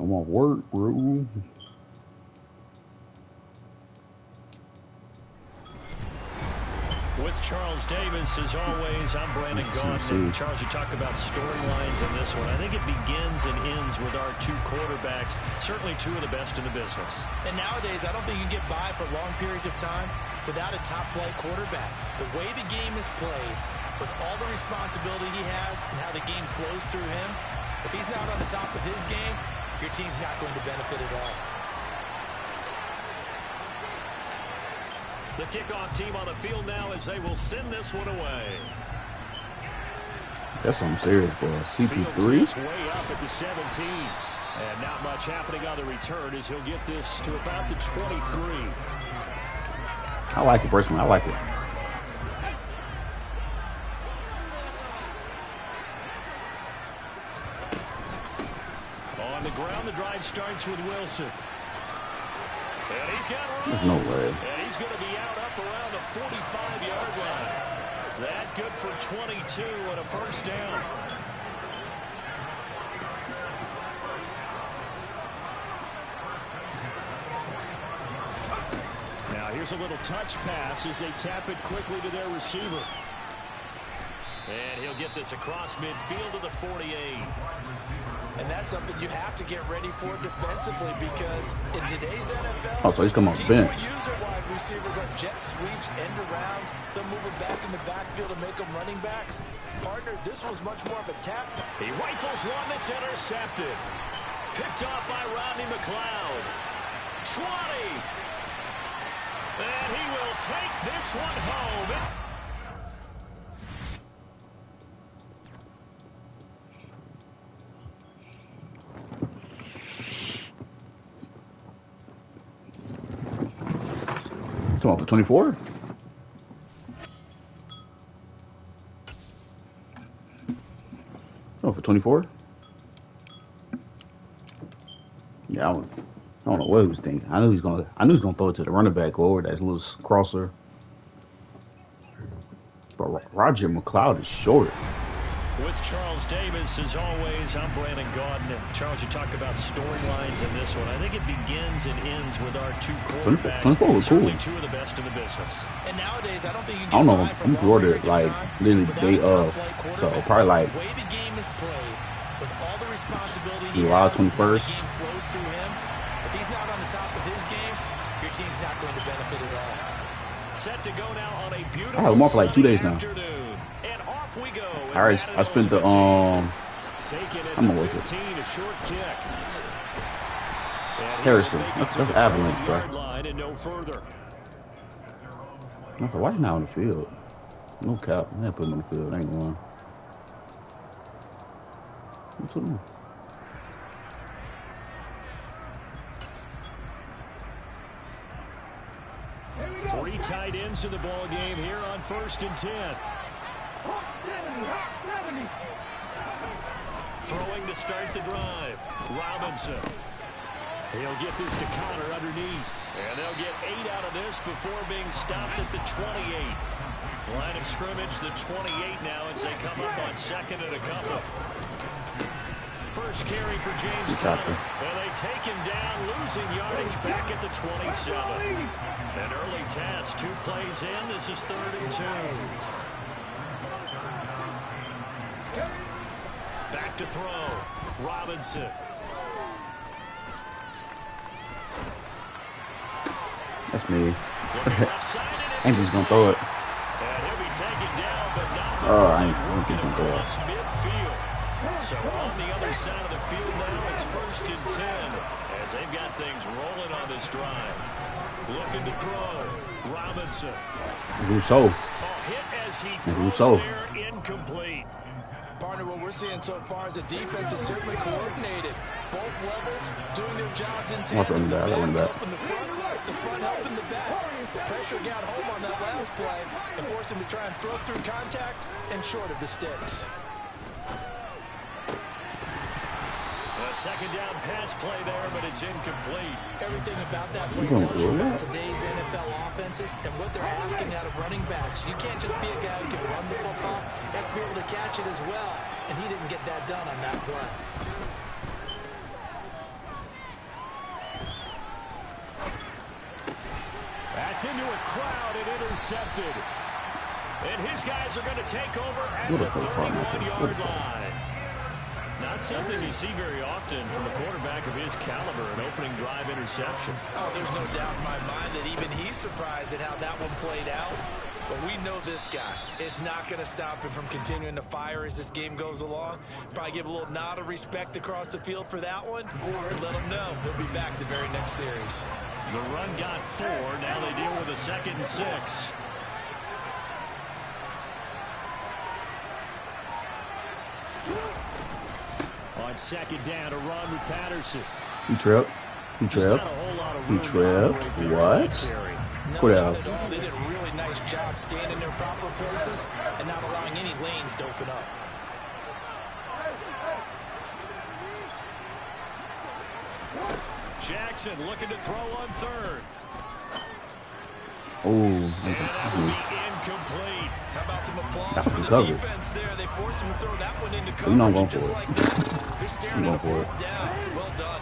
I'm on work, bro. With Charles Davis, as always, I'm Brandon Gaudin. Charles, you talk about storylines in this one. I think it begins and ends with our two quarterbacks, certainly two of the best in the business. And nowadays, I don't think you can get by for long periods of time without a top-flight quarterback. The way the game is played, with all the responsibility he has and how the game flows through him, if he's not on the top of his game, your team's not going to benefit at all. The kickoff team on the field now as they will send this one away. That's something serious, boy. CP3? Way up at the 17. And not much happening on the return as he'll get this to about the 23. I like it, personally. I like it. On the ground, the drive starts with Wilson. And he's got There's no way. And he's going to be out up around the 45-yard line. That good for 22 and a first down. Now here's a little touch pass as they tap it quickly to their receiver. And he'll get this across midfield to the 48. And that's something you have to get ready for defensively because in today's NFL, oh, so he's coming off the bench. Use their wide receivers on jet sweeps, end arounds. They'll move it back in the backfield to make them running backs. Partner, this was much more of a tap. He rifles one that's intercepted. Picked off by Rodney McLeod. 20. And he will take this one home. Come on, for 24? Oh, for 24? Yeah, I don't know what he was thinking. I knew he was gonna throw it to the running back over that little crosser. But Roger McLeod is short. With Charles Davis, as always, I'm Brandon Gaudin. Charles, you talk about storylines in this one. I think it begins and ends with our two quarterbacks. 24 was cool. Two of the best in the business. And nowadays, I don't think you I don't know. I'm recorded like literally the day of, so probably like the way the game is played, with all the responsibility July 21st. The game flows through him. If he's not on the top of his game, your team's not going to benefit at all. Set to go now on a beautiful I had him on for like 2 days now. We go. All right, I spent the I'm gonna work it. Harrison, that's Avalanche, bro. No further. Why is he not on the field? No cap. I didn't put him on the field. I ain't going. What's up? 3 tight ends in the ball game here on 1st and 10. Throwing to start the drive. Robinson. He'll get this to Connor underneath. And they'll get 8 out of this before being stopped at the 28. Line of scrimmage, the 28 now as they come up on 2nd and a couple. First carry for James Conner. And they take him down, losing yardage back at the 27. An early test. 2 plays in. This is 3rd and 2. Back to throw. Robinson. That's me. I'm just gonna throw it. And he'll be taken down, but not I ain't gonna throw it. Midfield. So on the other side of the field now, it's 1st and 10 as they've got things rolling on this drive. Looking to throw. Robinson. Rousseau. Hit as he throws there, incomplete. Partner, what we're seeing so far is the defense is certainly coordinated. Both levels doing their jobs in tandem. Watch running back. The front helping the back. The pressure got home on that last play and forced him to try and throw through contact and short of the sticks. A second down pass play there, but it's incomplete. Everything about that play tells you about today's NFL offenses and what they're asking out of running backs. You can't just be a guy who can run the football. You have to be able to catch it as well, and he didn't get that done on that play. That's into a crowd and intercepted. And his guys are going to take over at the 31-yard line. Not something you see very often from a quarterback of his caliber, an opening drive interception. Oh, there's no doubt in my mind that even he's surprised at how that one played out. But we know this guy is not going to stop him from continuing to fire as this game goes along. Probably give a little nod of respect across the field for that one. Let him know he'll be back the very next series. The run got 4. Now they deal with a 2nd and 6. On 2nd down, a run with Patterson. He tripped. He tripped. He tripped. What? Put out. They did a really nice job staying in their proper places and not allowing any lanes to open up. Jackson looking to throw on 3rd. Oh, and that will be incomplete. How about some applause for the defense there? They forced him to throw that one into coverage. You know I'm going just for like it. that. They're staring at a for it. 4th down. Well done.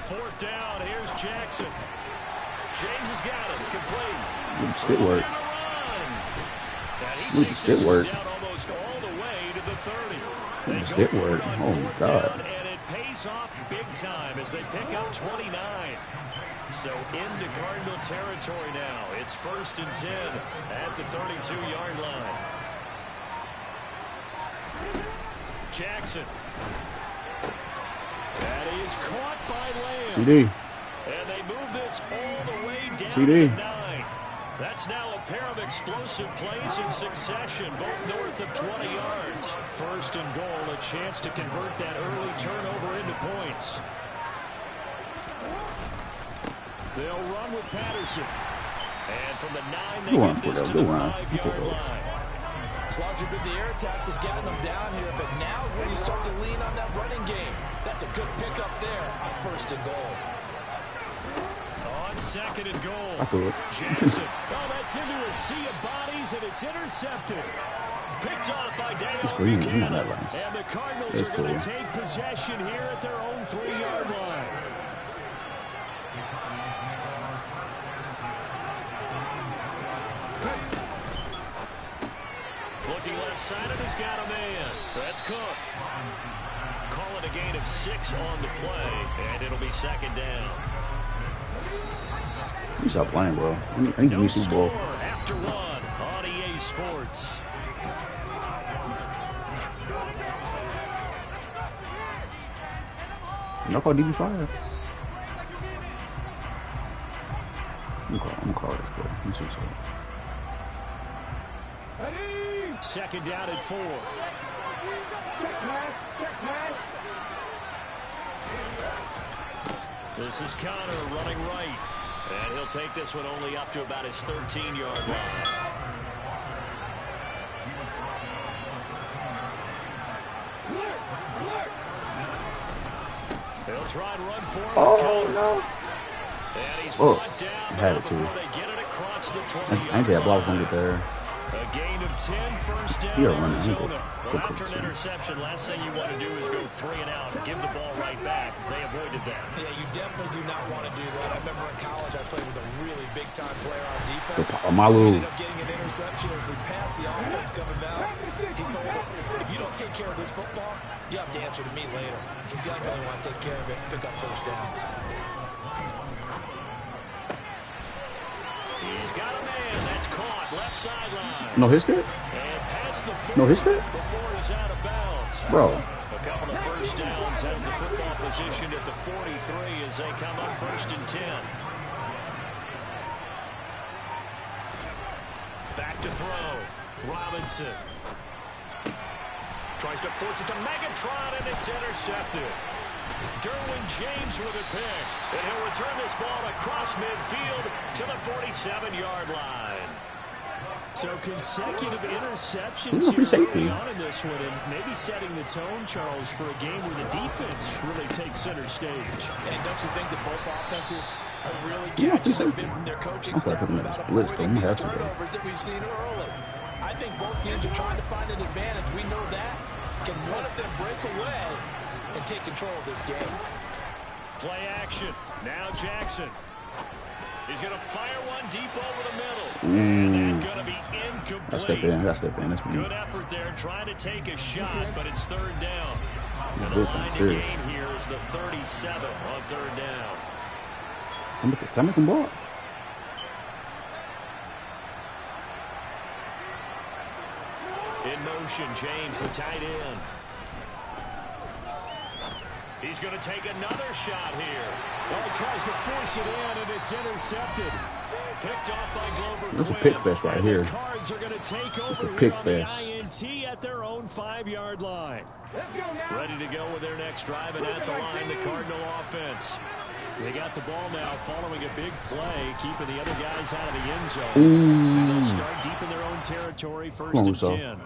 4th down. Here's Jackson. James has got it. Complete. Spit work. And he takes this one down almost all the way to the 30. They go Spit for work. it on Oh, 4th God. down, and it pays off big time as they pick up 29. So into Cardinal territory now. It's 1st and 10 at the 32-yard line. Jackson. That is caught by Lamb. CD. And they move this all the way down CD. to 9. That's now a pair of explosive plays in succession, both north of 20 yards. 1st and goal, a chance to convert that early turnover into points. They'll run with Patterson. And from the 9, they get this to the 5-yard line. It's largely been the air attack that's gotten them down here, but now is where you start to lean on that running game. That's a good pickup there on 1st and goal. On 2nd and goal. I threw it. Jackson. Oh, that's into a sea of bodies, and it's intercepted. Picked off by Dale Buchanan. And the Cardinals are going to take possession here at their own 3-yard line. Looking left side, and he's got a man. That's Cook. Calling a gain of 6 on the play, and it'll be 2nd down. You stop playing, bro. I need to be Super Bowl. After 1 on EA Sports. Y'all call DB5? I'm gonna call this, bro. I'm so sorry. 2nd down and 4. This is Connor running right. And he'll take this one only up to about his 13-yard line. They'll try and run for him. Oh, no. And he's brought down had it before too. they get it across the 20-yard I think that block won't get there. A gain of 10, 1st down, You're running Arizona. Well, after an interception, last thing you want to do is go 3 and out and give the ball right back. They avoided that. Yeah, you definitely do not want to do that. I remember in college I played with a really big-time player on defense. Malu. He ended up getting an interception as we passed the offense coming down. He told him, if you don't take care of this football, you have to answer to me later. You definitely want to take care of it and pick up 1st downs. He's got a man. That's caught. Left sideline. No hit it? And past the 40 No hit it? before he's out of bounds. Bro. A couple of 1st downs has the football positioned at the 43 as they come up 1st and 10. Back to throw. Robinson. Tries to force it to Megatron, and it's intercepted. Derwin James with a pick. And he'll return this ball across midfield to the 47-yard line. So consecutive interceptions Who's here safety? early on in this one, and maybe setting the tone, Charles, for a game where the defense really takes center stage. And don't you think that both offenses are really catching a bit from their coaching staff about avoiding these turnovers that we've seen early? I think both teams are trying to find an advantage. We know that. Can one of them break away and take control of this game? Play action. Now Jackson. He's going to fire one deep over the middle. And that's going to be incomplete. That's step in. That's good effort there trying to take a shot, but it's third down. And the line to gain here is the 37 on third down. Can I make him block? In motion, James, the tight end. He's going to take another shot here. Well, he tries to force it in, and it's intercepted. Picked off by Glover. There's a pick fest right here. The Cards are going to take over pick here on fest. the INT at their own 5-yard line. Ready to go with their next drive, and at the line, the Cardinal offense. They got the ball now following a big play, keeping the other guys out of the end zone. And they'll start deep in their own territory, first and 10.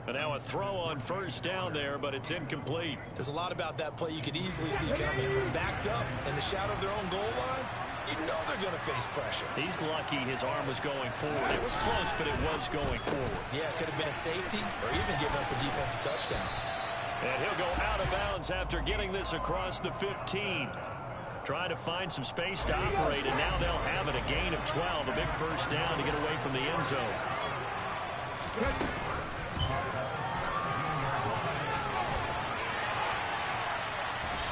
And now a throw on first down there, but it's incomplete. There's a lot about that play you could easily see coming. Backed up in the shadow of their own goal line, you know they're going to face pressure. He's lucky his arm was going forward. It was close, but it was going forward. Yeah, it could have been a safety or even given up a defensive touchdown. And he'll go out of bounds after getting this across the 15. Trying to find some space to operate, and now they'll have it. A gain of 12, a big first down to get away from the end zone.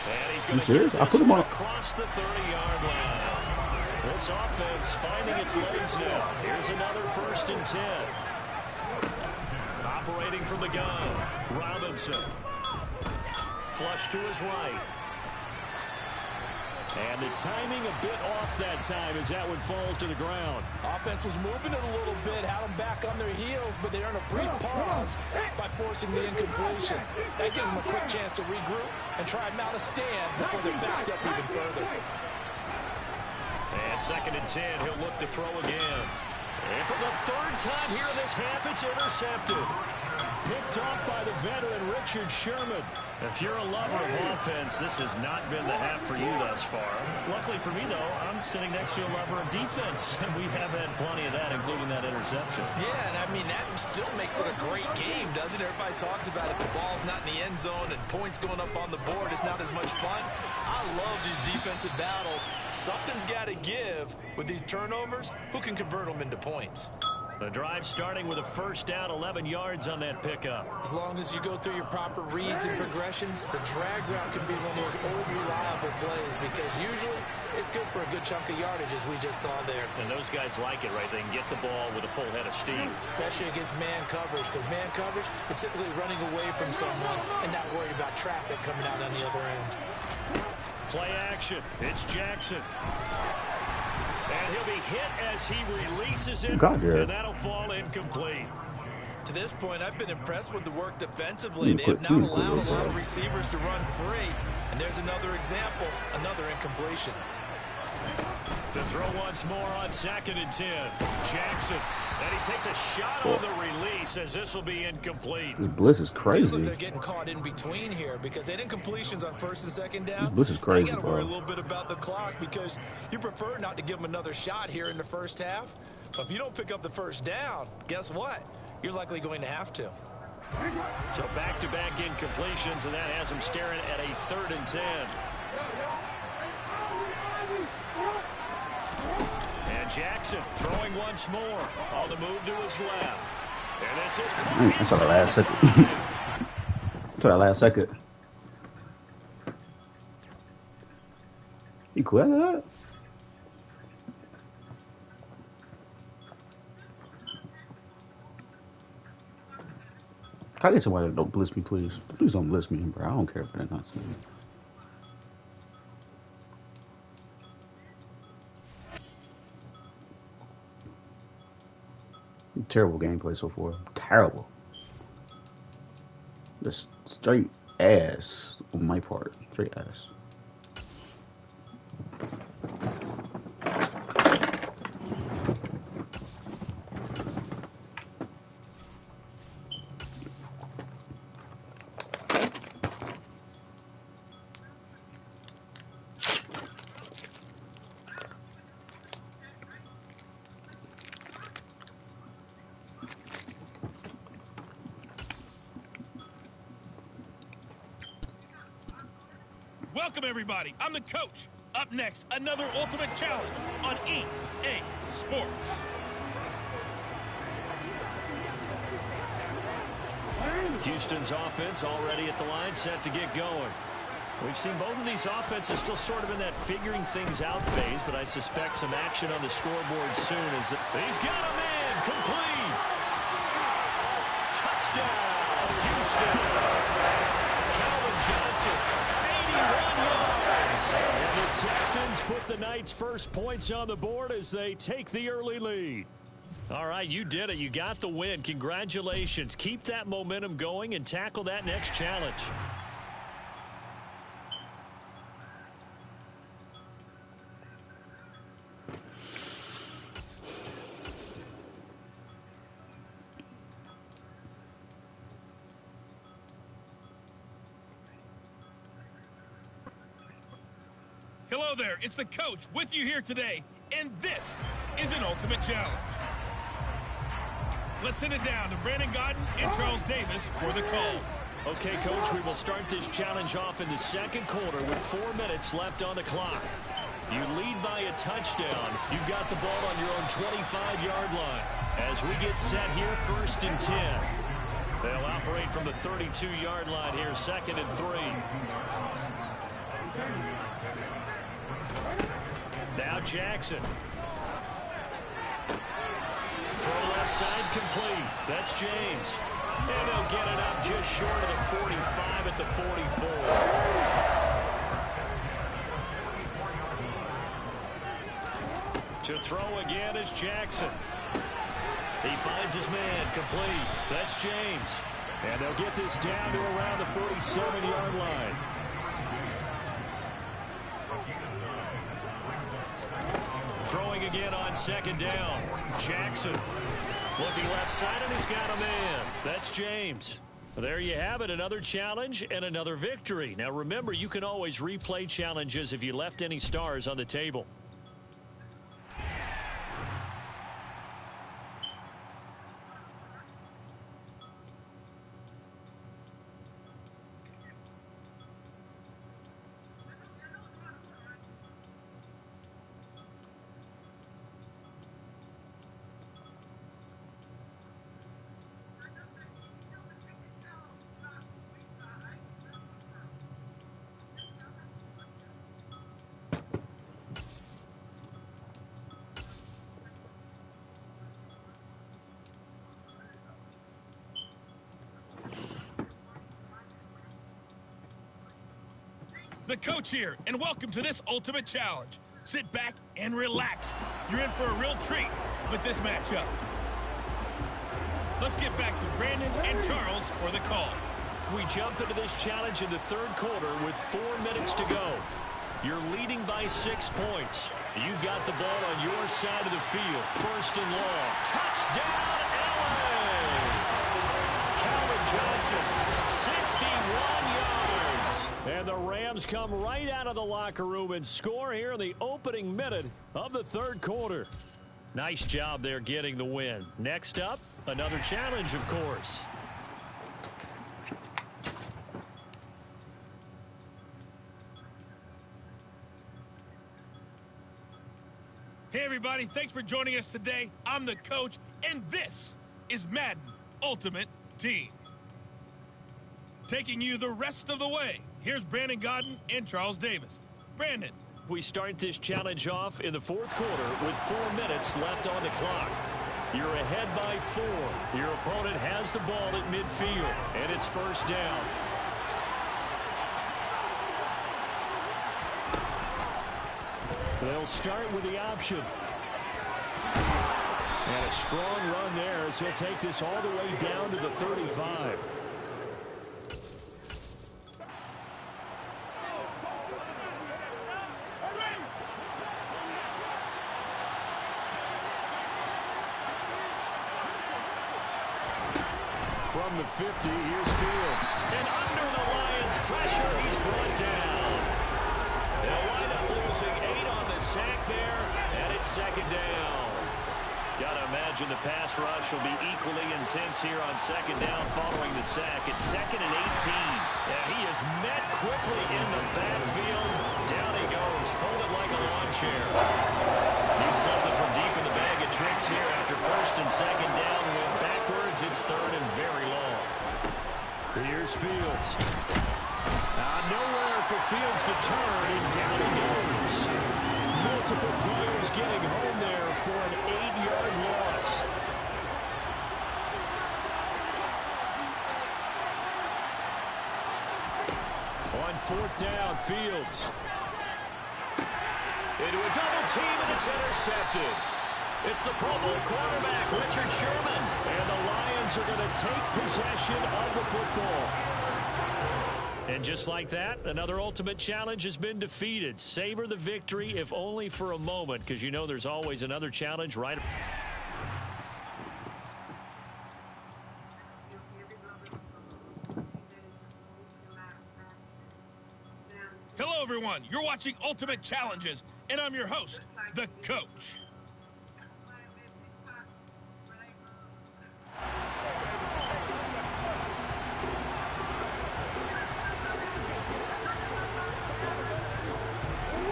And he's going to get this across the 30-yard line. This offense finding its legs now. Here's another first and 10. Operating from the gun, Robinson. Flush to his right. And the timing a bit off that time as that one falls to the ground. Offense was moving it a little bit, had them back on their heels, but they earned a brief pause by forcing the incompletion. That gives them a quick chance to regroup and try and mount a stand before they're backed up even further. And second and 10, he'll look to throw again. And for the third time here in this half, it's intercepted. Picked off by the veteran Richard Sherman. If you're a lover of offense, this has not been the half for you thus far. Luckily for me, though, I'm sitting next to a lover of defense, and we have had plenty of that, including that interception. Yeah, and I mean, that still makes it a great game, doesn't it? Everybody talks about it. The ball's not in the end zone and points going up on the board. It's not as much fun. I love these defensive battles. Something's got to give with these turnovers. Who can convert them into points? The drive starting with a first down, 11 yards on that pickup. As long as you go through your proper reads and progressions, the drag route can be one of those old reliable plays because usually it's good for a good chunk of yardage as we just saw there. And those guys like it, right? They can get the ball with a full head of steam. Especially against man coverage, because man coverage, you're typically running away from someone and not worried about traffic coming out on the other end. Play action. It's Jackson. And he'll be hit as he releases it, and that'll fall incomplete. To this point, I've been impressed with the work defensively. They have not allowed a lot of receivers to run free. And there's another example, another incompletion. To throw once more on second and 10. Jackson. And he takes a shot on the release as this will be incomplete. This blitz is crazy. Feels like they're getting caught in between here because they had incompletions on first and second down. This blitz is crazy, got to worry a little bit about the clock because you prefer not to give them another shot here in the first half. But if you don't pick up the first down, guess what? You're likely going to have to. So back-to-back incompletions, and that has them staring at a 3rd and 10. And Jackson throwing once more on the move to his left. And this is I saw the last second. I saw that last second. You quit that? Can I get somebody that don't blitz me, please? Please don't blitz me, bro. I don't care for that nonsense. Terrible gameplay so far. Terrible. Just straight ass on my part. Straight ass. Welcome, everybody. I'm the coach. Up next, another Ultimate Challenge on EA Sports. Houston's offense already at the line, set to get going. We've seen both of these offenses still sort of in that figuring things out phase, but I suspect some action on the scoreboard soon. As he's got a man, complete. Touchdown, Houston. Calvin Johnson, 81 yards. And the Texans put the Knights' first points on the board as they take the early lead. All right, you did it. You got the win. Congratulations. Keep that momentum going and tackle that next challenge. Hello there, it's the coach with you here today, and this is an Ultimate Challenge. Let's send it down to Brandon Godden and Charles Davis for the call. Okay, Coach, we will start this challenge off in the second quarter with 4 minutes left on the clock. You lead by a touchdown. You've got the ball on your own 25-yard line. As we get set here, 1st and 10. They'll operate from the 32-yard line here, 2nd and 3. Now Jackson. Throw left side complete. That's James. And they'll get it up just short of the 45 at the 44. To throw again is Jackson. He finds his man complete. That's James. And they'll get this down to around the 47-yard line. Throwing again on 2nd down. Jackson looking left side, and he's got a man. That's James. There you have it, another challenge and another victory. Now remember, you can always replay challenges if you left any stars on the table. The coach here, and welcome to this Ultimate Challenge. Sit back and relax. You're in for a real treat with this matchup. Let's get back to Brandon and Charles for the call. We jump into this challenge in the 3rd quarter with 4 minutes to go. You're leading by 6 points. You've got the ball on your side of the field. 1st and long. Touchdown, LA! Calvin Johnson, 61 yards. And the Rams come right out of the locker room and score here in the opening minute of the 3rd quarter. Nice job there getting the win. Next up, another challenge, of course. Hey, everybody, thanks for joining us today. I'm the coach, and this is Madden Ultimate Team. Taking you the rest of the way, here's Brandon Godden and Charles Davis. Brandon. We start this challenge off in the 4th quarter with 4 minutes left on the clock. You're ahead by 4. Your opponent has the ball at midfield, and it's 1st down. They'll start with the option. And a strong run there as he'll take this all the way down to the 35. From the 50, here's Fields. And under the Lions' pressure, he's brought down. They'll wind up losing 8 on the sack there, and it's 2nd down. Got to imagine the pass rush will be equally intense here on second down following the sack. It's 2nd and 18. And he is met quickly in the backfield. Down he goes, folded like a lawn chair. Need something from deep in the bag of tricks here after 1st and 2nd down. Went backwards. It's 3rd and very long. Here's Fields. Nowhere for Fields to turn, and down he goes. Multiple players getting home there for an 8-yard loss. On 4th down, Fields. Into a double team, and it's intercepted. It's the Pro Bowl quarterback, Richard Sherman. And the Lions are going to take possession of the football. And just like that, another ultimate challenge has been defeated. Savor the victory, if only for a moment, because you know there's always another challenge right. Hello, everyone. You're watching Ultimate Challenges, and I'm your host, the Coach.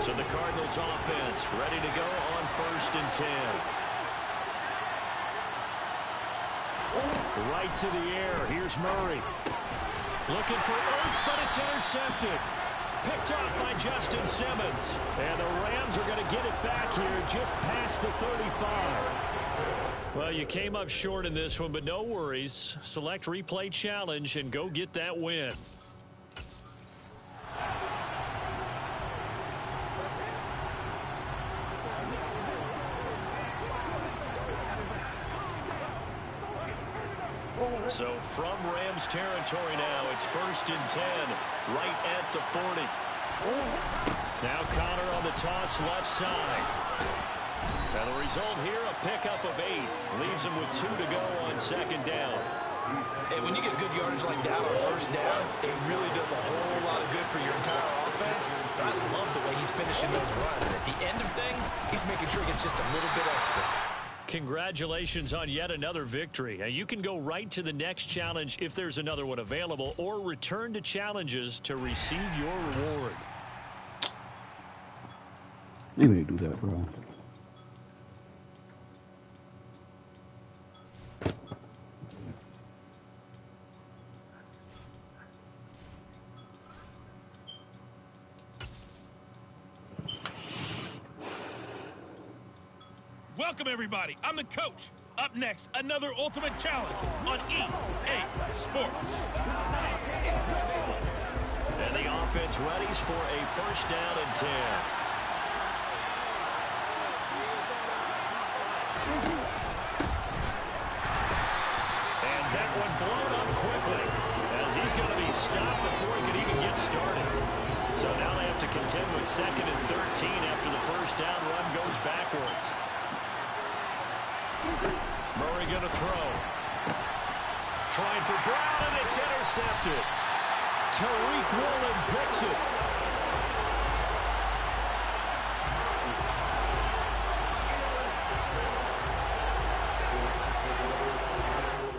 So the Cardinals offense ready to go on 1st and 10. Right to the air. Here's Murray. Looking for Ertz, but it's intercepted. Picked off by Justin Simmons. And the Rams are going to get it back here just past the 35. Well, you came up short in this one, but no worries. Select replay challenge and go get that win. So from Rams territory now, it's 1st and 10, right at the 40. Now Connor on the toss left side. And the result here, a pickup of 8. Leaves him with 2 to go on 2nd down. And when you get good yardage like that on 1st down, it really does a whole lot of good for your entire offense. But I love the way he's finishing those runs. At the end of things, he's making sure he gets just a little bit extra. Congratulations on yet another victory. Now you can go right to the next challenge if there's another one available, or return to challenges to receive your reward. Let me do that, bro. Welcome, everybody. I'm the Coach. Up next, another Ultimate Challenge on EA Sports. And the offense readies for a 1st down and 10. And that one blown up quickly, as he's going to be stopped before he can even get started. So now they have to contend with 2nd and 13 after the 1st down run goes backwards. Murray going to throw. Trying for Brown, and it's intercepted. Tariq Woolen picks it.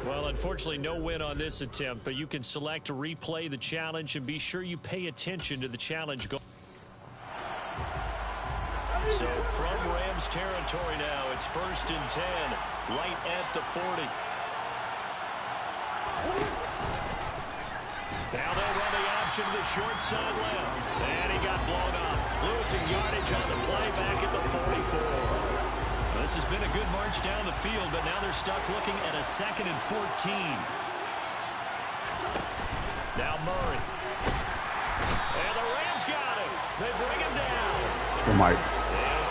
Well, unfortunately, no win on this attempt, but you can select to replay the challenge and be sure you pay attention to the challenge goal. So from Rams territory now, it's 1st and 10, right at the 40. Now they'll run the option to the short side left. And he got blown up. Losing yardage on the play back at the 44. Well, this has been a good march down the field, but now they're stuck looking at a 2nd and 14. Now Murray. And the Rams got him. They bring him down. Oh, Mike.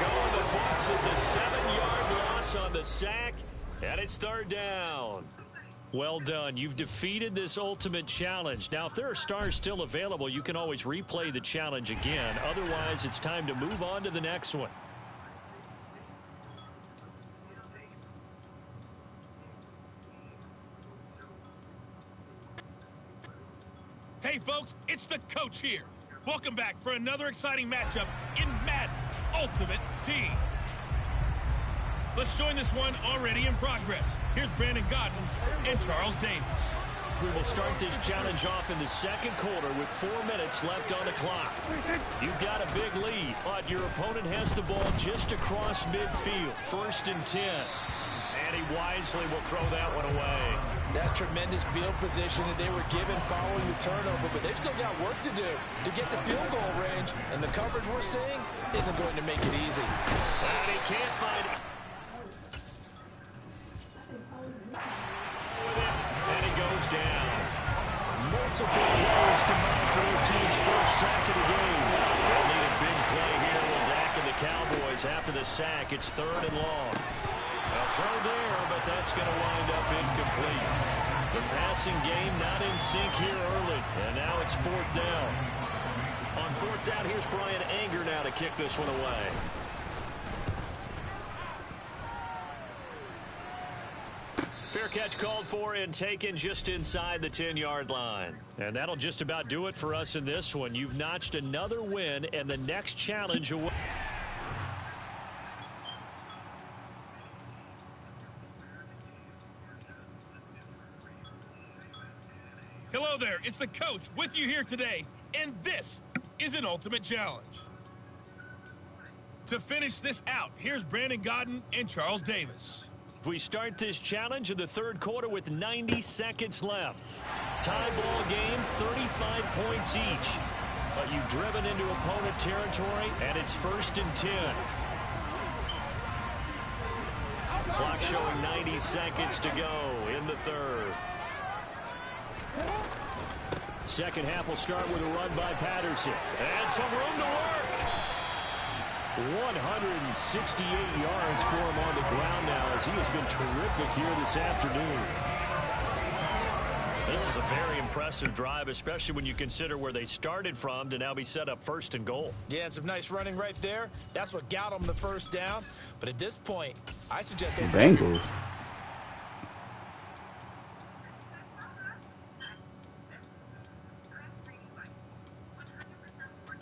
The box is a 7-yard loss on the sack, and it's 3rd down. Well done. You've defeated this ultimate challenge. Now, if there are stars still available, you can always replay the challenge again. Otherwise, it's time to move on to the next one. Hey, folks, it's the Coach here. Welcome back for another exciting matchup in Madden Ultimate Team. Let's join this one already in progress. Here's Brandon Godden and Charles Davis. We will start this challenge off in the second quarter with 4 minutes left on the clock. You've got a big lead, but your opponent has the ball just across midfield. 1st and 10. And he wisely will throw that one away. That's tremendous field position that they were given following the turnover, but they've still got work to do to get the field goal range, and the coverage we're seeing isn't going to make it easy. And he can't find it. And he goes down. Multiple players combined for their team's first sack of the game. They'll need a big play here when Dak and the Cowboys after the sack. It's 3rd and long. A throw there, but that's going to wind up incomplete. The passing game not in sync here early, and now it's 4th down. On 4th down, here's Brian Anger now to kick this one away. Fair catch called for and taken just inside the 10-yard line. And that'll just about do it for us in this one. You've notched another win and the next challenge away. Hello there, it's the coach with you here today, and this is an ultimate challenge. To finish this out, here's Brandon Godden and Charles Davis. We start this challenge in the 3rd quarter with 90 seconds left. Tie ball game, 35 points each. But you've driven into opponent territory, and it's 1st and 10. Clock showing 90 seconds to go in the 3rd. Second half will start with a run by Patterson. And some room to work. 168 yards for him on the ground now as he has been terrific here this afternoon. This is a very impressive drive, especially when you consider where they started from to now be set up 1st and goal. Yeah, and some nice running right there. That's what got them the 1st down. But at this point, I suggest the Bengals.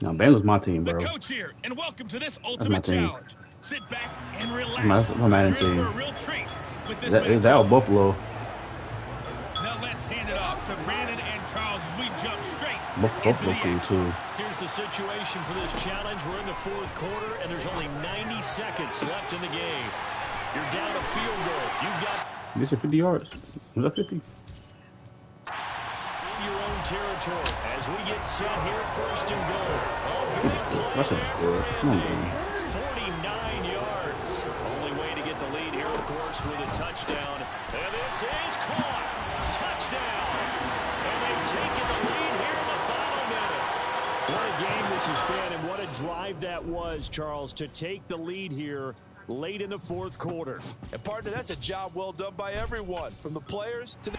Now, Bengals my team, bro. The coach here, and welcome to this ultimate challenge. Sit back and relax. That's my Madden team. For a real treat with this Is that Buffalo? Now let's hand it off to Brandon and Charles as we jump straight Buffalo cool too. Here's the situation for this challenge. We're in the 4th quarter, and there's only 90 seconds left in the game. You're down a field goal. You've got This is 50 yards. Was that 50? your own territory as we get set here 1st and goal. That's a score. Come on, man. 49 yards. Only way to get the lead here, of course, with a touchdown. And this is caught. Touchdown. And they've taken the lead here in the final minute. What a game this has been, and what a drive that was, Charles, to take the lead here late in the 4th quarter. And partner, that's a job well done by everyone, from the players to the...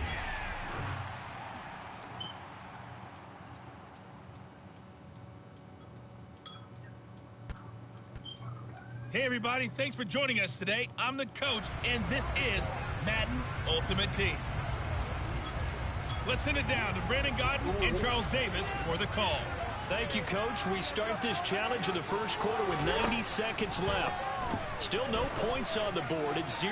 Hey everybody, thanks for joining us today. I'm the coach, and this is Madden Ultimate Team. Let's send it down to Brandon Godden and Charles Davis for the call. Thank you, Coach. We start this challenge in the 1st quarter with 90 seconds left. Still no points on the board. It's 0-0.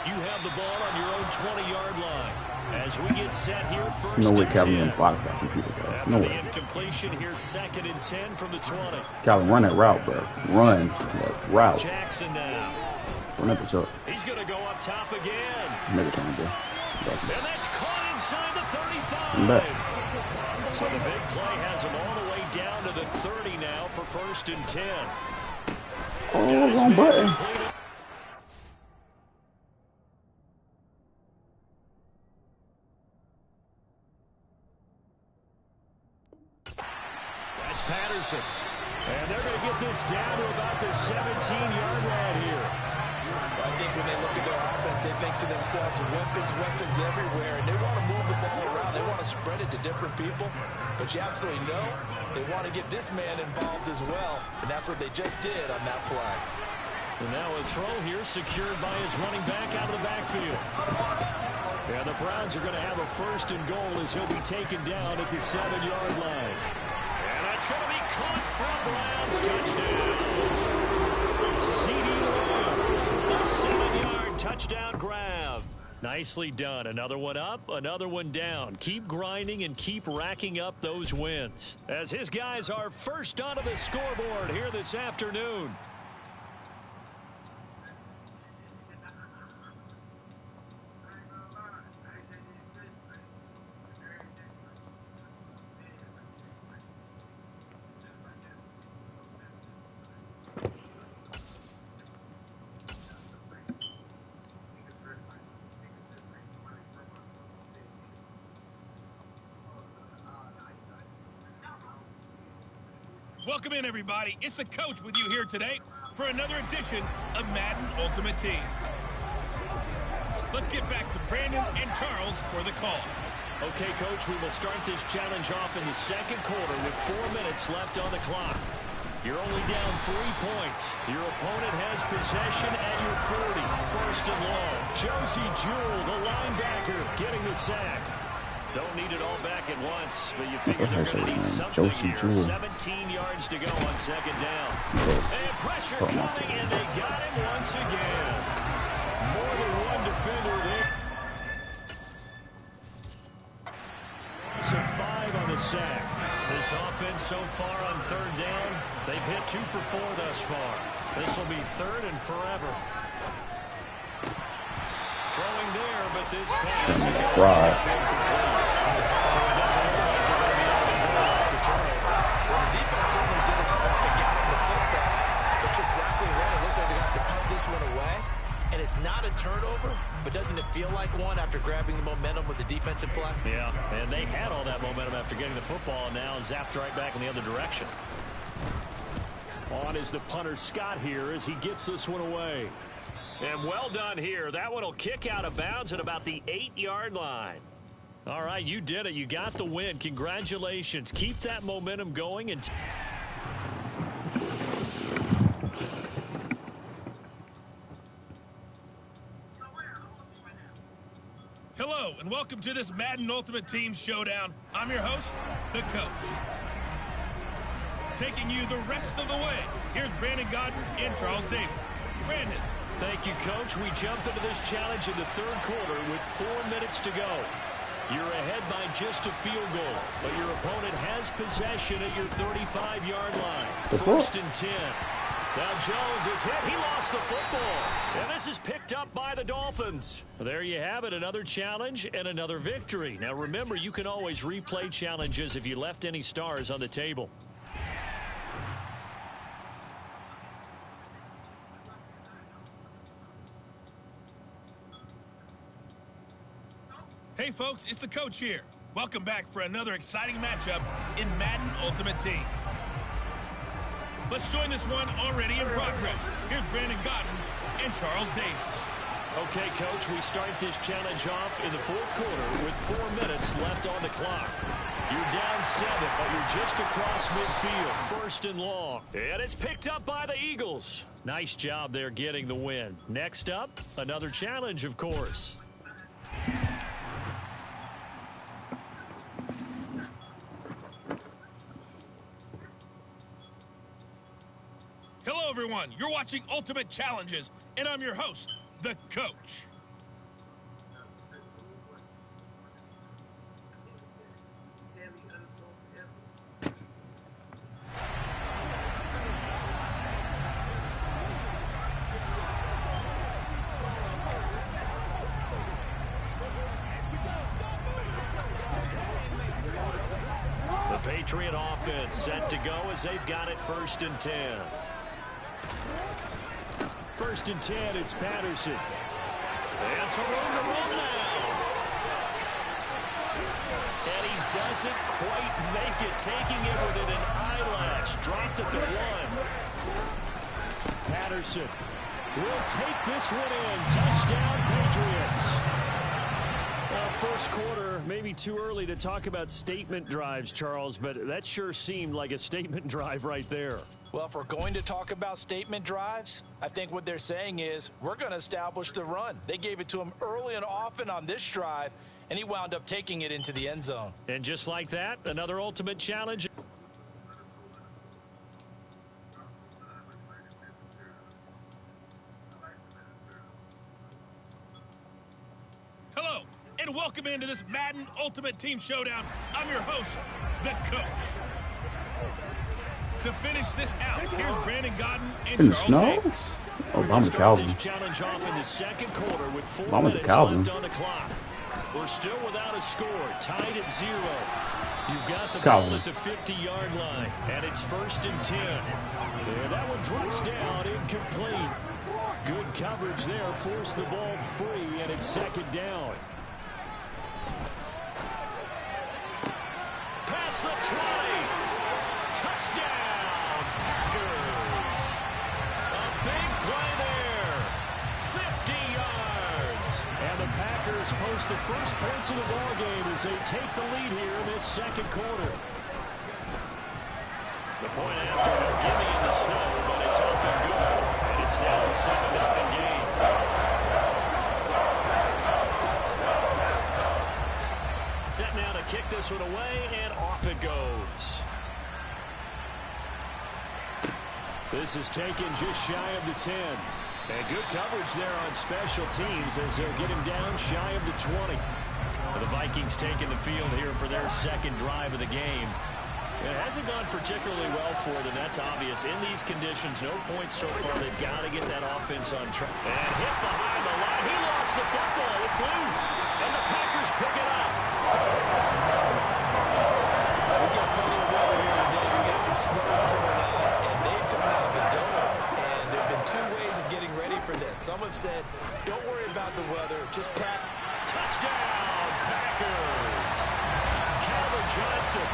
You have the ball on your own 20-yard line. As we get set here, 1st No way and Calvin 10. gonna box that computer, bro. After No the way. incompletion, here's 2nd and 10 from the 20. Calvin, run that route, bro. Run that route. Jackson now. Run that bitch up. He's going to go up top again. Make it time, bro. And that's caught inside the I'm back. 35. So the big play has him all the way down to the 30 now for 1st and 10. Oh, wrong button. That's Patterson. And they're going to get this down to about the 17-yard line here. I think when they look at their offense, they think to themselves, weapons everywhere, and they want to move the ball around. They want to spread it to different people. But you absolutely know they want to get this man involved as well, and that's what they just did on that play. And now a throw here secured by his running back out of the backfield. And the Browns are going to have a 1st and goal as he'll be taken down at the 7-yard line. And that's going to be caught from Browns. Touchdown. CD Lamb. Nicely done. Another one up, another one down. Keep grinding and keep racking up those wins. As his guys are first onto the scoreboard here this afternoon. Welcome in, everybody. It's the coach with you here today for another edition of Madden Ultimate Team. Let's get back to Brandon and Charles for the call. Okay, Coach, we will start this challenge off in the second quarter with 4 minutes left on the clock. You're only down 3 points. Your opponent has possession at your 40. First and long. Josie Jewell, the linebacker, getting the sack. Don't need it all back at once, but you figure they're going to need something here. 17 yards to go on second down. And pressure coming, and they got him once again. More than one defender there. So 5 on the sack. This offense so far on third down, they've hit 2 for 4 thus far. This will be third and forever. Throwing there, but this pass is going to be incomplete. So it doesn't look like they're going to be able to pull off the turnover. Well, the defense certainly did its part to get him the football. But you're exactly right. It looks like they got to punt this one away. And it's not a turnover, but doesn't it feel like one after grabbing the momentum with the defensive play? Yeah, and they had all that momentum after getting the football, and now zapped right back in the other direction. On is the punter Scott here as he gets this one away. And well done here. That one will kick out of bounds at about the 8-yard line. All right, you did it. You got the win. Congratulations. Keep that momentum going. And Hello, and welcome to this Madden Ultimate Team Showdown. I'm your host, the coach. Taking you the rest of the way, here's Brandon Godden and Charles Davis. Brandon. Thank you, Coach. We jump into this challenge in the third quarter with 4 minutes to go. You're ahead by just a field goal, but your opponent has possession at your 35-yard line. First and 10. Now Jones is hit. He lost the football. And this is picked up by the Dolphins. There you have it, another challenge and another victory. Now remember, you can always replay challenges if you left any stars on the table. Hey folks, it's the coach here. Welcome back for another exciting matchup in Madden Ultimate Team. Let's join this one already in progress. Here's Brandon Godden and Charles Davis. Okay, Coach, we start this challenge off in the fourth quarter with 4 minutes left on the clock. You're down 7, but you're just across midfield. First and long. And it's picked up by the Eagles. Nice job there getting the win. Next up, another challenge, of course. Hello, everyone. You're watching Ultimate Challenges, and I'm your host, the coach. The Patriot offense set to go as they've got it first and 10. First and 10, it's Patterson. It's a room to run now. And he doesn't quite make it, taking it within an eyelash. Dropped at the 1. Patterson will take this one in. Touchdown, Patriots. First quarter, maybe too early to talk about statement drives, Charles, but that sure seemed like a statement drive right there. Well, if we're going to talk about statement drives, I think what they're saying is we're going to establish the run. They gave it to him early and often on this drive, and he wound up taking it into the end zone. And just like that, another ultimate challenge. Welcome into this Madden Ultimate Team Showdown. I'm your host, the coach. To finish this out, here's Brandon Gaudin and In the Charles snow? Davis. Oh, We're I'm going the to start Calvin. this challenge off in the second quarter with 4 I'm the minutes Calvin. left on the clock. We're still without a score, tied at 0. You've got the Calvin. ball at the 50-yard line, and it's 1st and 10. And that one drops down, incomplete. Good coverage there, forced the ball free, and it's 2nd down. Past the 20. Touchdown, Packers. A big play there. 50 yards. And the Packers post the first points of the ball game as they take the lead here in this second quarter. The point after, no gimme in the snow, but it's up and good. And it's now a 7-0 game. Set now to kick this one away, and off it goes. This is taken just shy of the 10. And good coverage there on special teams as they'll get him down shy of the 20. The Vikings taking the field here for their second drive of the game. It hasn't gone particularly well for them, that's obvious. In these conditions, no points so far. They've got to get that offense on track. And hit behind the line. He lost the football. It's loose. And the Packers pick it up. We got plenty of weather here today. We got some snow coming out, and they've come out of the dome. And there have been 2 ways of getting ready for this. Some have said, don't worry about the weather, just pat. Touchdown, Packers. Calvin Johnson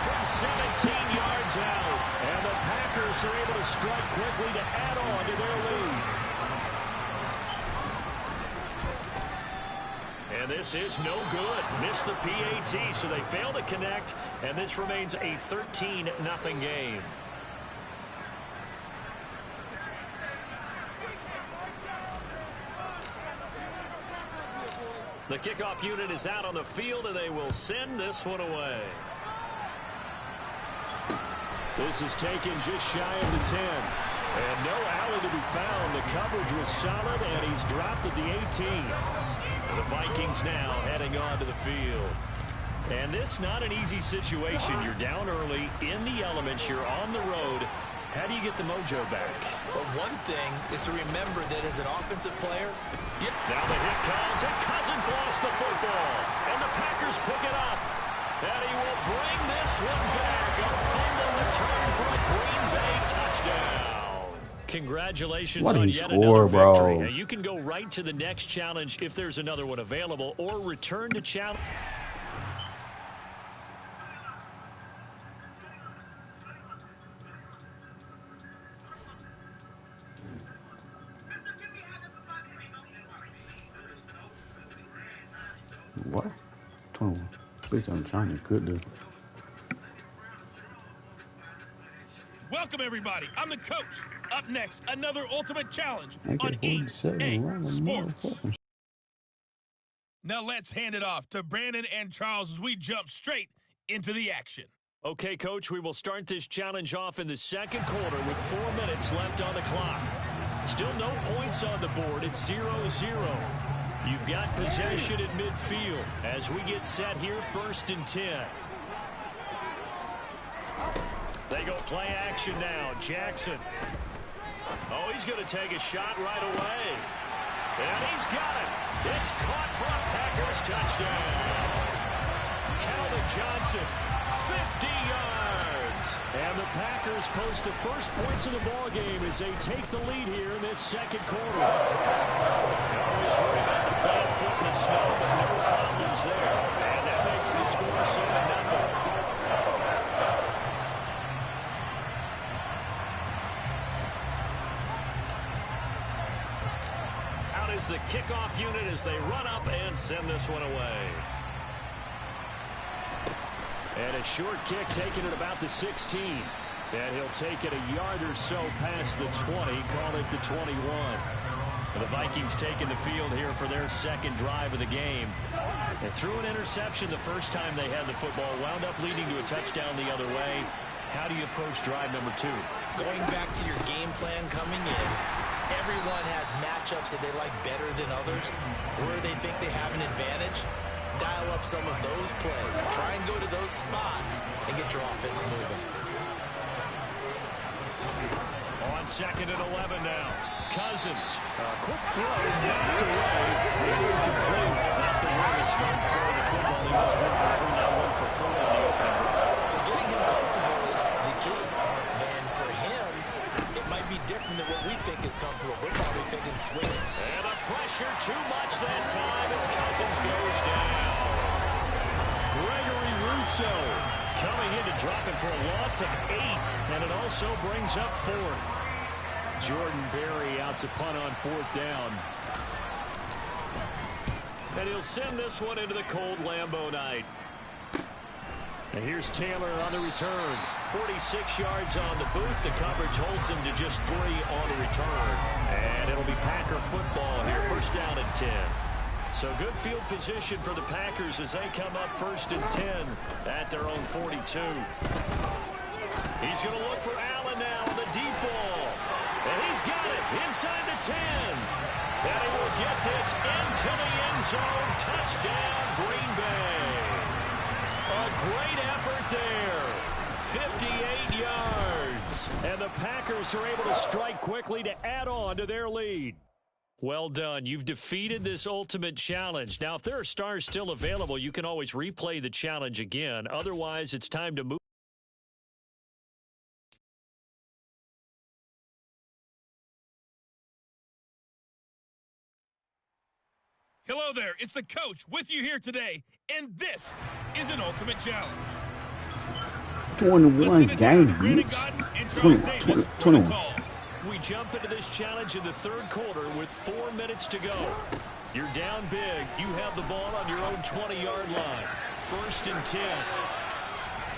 from 17 yards out. And the Packers are able to strike quickly to add on to their lead. And this is no good. Missed the PAT, so they fail to connect. And this remains a 13-0 game. The kickoff unit is out on the field, and they will send this one away. This is taken just shy of the 10. And no alley to be found. The coverage was solid, and he's dropped at the 18. The Vikings now heading on to the field. And this not an easy situation. You're down early, in the elements, you're on the road. How do you get the mojo back? But one thing is to remember that as an offensive player, now the hit comes, and Cousins lost the football. And the Packers pick it up. And he will bring this one back. A fumble return for a Green Bay touchdown. Congratulations on yet another victory. Now you can go right to the next challenge if there's another one available, or return to challenge. What? 21. Bitch, I'm trying to could do. Welcome, everybody. I'm the coach. Up next, another Ultimate Challenge on EA Sports. Now let's hand it off to Brandon and Charles as we jump straight into the action. Okay, Coach, we will start this challenge off in the second quarter with 4 minutes left on the clock. Still no points on the board. It's 0-0. You've got possession at midfield as we get set here, 1st and 10. They go play action now. Jackson. Oh, he's going to take a shot right away. And he's got it. It's caught for a Packers touchdown. Calvin Johnson, 50 yards. And the Packers post the first points of the ball game as they take the lead here in this second quarter. Always worried about the plant foot in the snow, but no problems there. And that makes the score 7-0. Out is the kickoff unit as they run up and send this one away. And a short kick taken at about the 16. And he'll take it a yard or so past the 20, call it the 21. And the Vikings taking the field here for their second drive of the game. And threw an interception the first time they had the football, wound up leading to a touchdown the other way. How do you approach drive number 2? Going back to your game plan coming in, everyone has matchups that they like better than others, where they think they have an advantage. dial up some of those plays. Try and go to those spots and get your offense moving. On 2nd and 11 now. Cousins. Quick throw. Knocked away. Incomplete. Not the longest start throwing the football. He was 1 for 3, now 1 for 4 in the opening drive. So getting him comfortable is the key. And for him, it might be different than what we think is comfortable. We're probably thinking swing. And the pressure too much that time as Cousins goes down. Gregory Rousseau coming in to drop it for a loss of 8. And it also brings up 4th. Jordan Berry out to punt on 4th down. And he'll send this one into the cold Lambeau night. And here's Taylor on the return. 46 yards on the boot. The coverage holds him to just 3 on the return. And it'll be Packer football here. 1st down and 10. So good field position for the Packers as they come up 1st and 10 at their own 42. He's going to look for Allen now on the deep ball. And he's got it inside the 10. And he will get this into the end zone. Touchdown, Green Bay. A great effort there. 58 yards. And the Packers are able to strike quickly to add on to their lead. Well done. You've defeated this ultimate challenge. Now, if there are stars still available, you can always replay the challenge again. Otherwise, it's time to move. Hello there, it's the coach with you here today, and this is an ultimate challenge. 21 games. 21. We jump into this challenge in the 3rd quarter with 4 minutes to go. You're down big. You have the ball on your own 20-yard line. 1st and 10.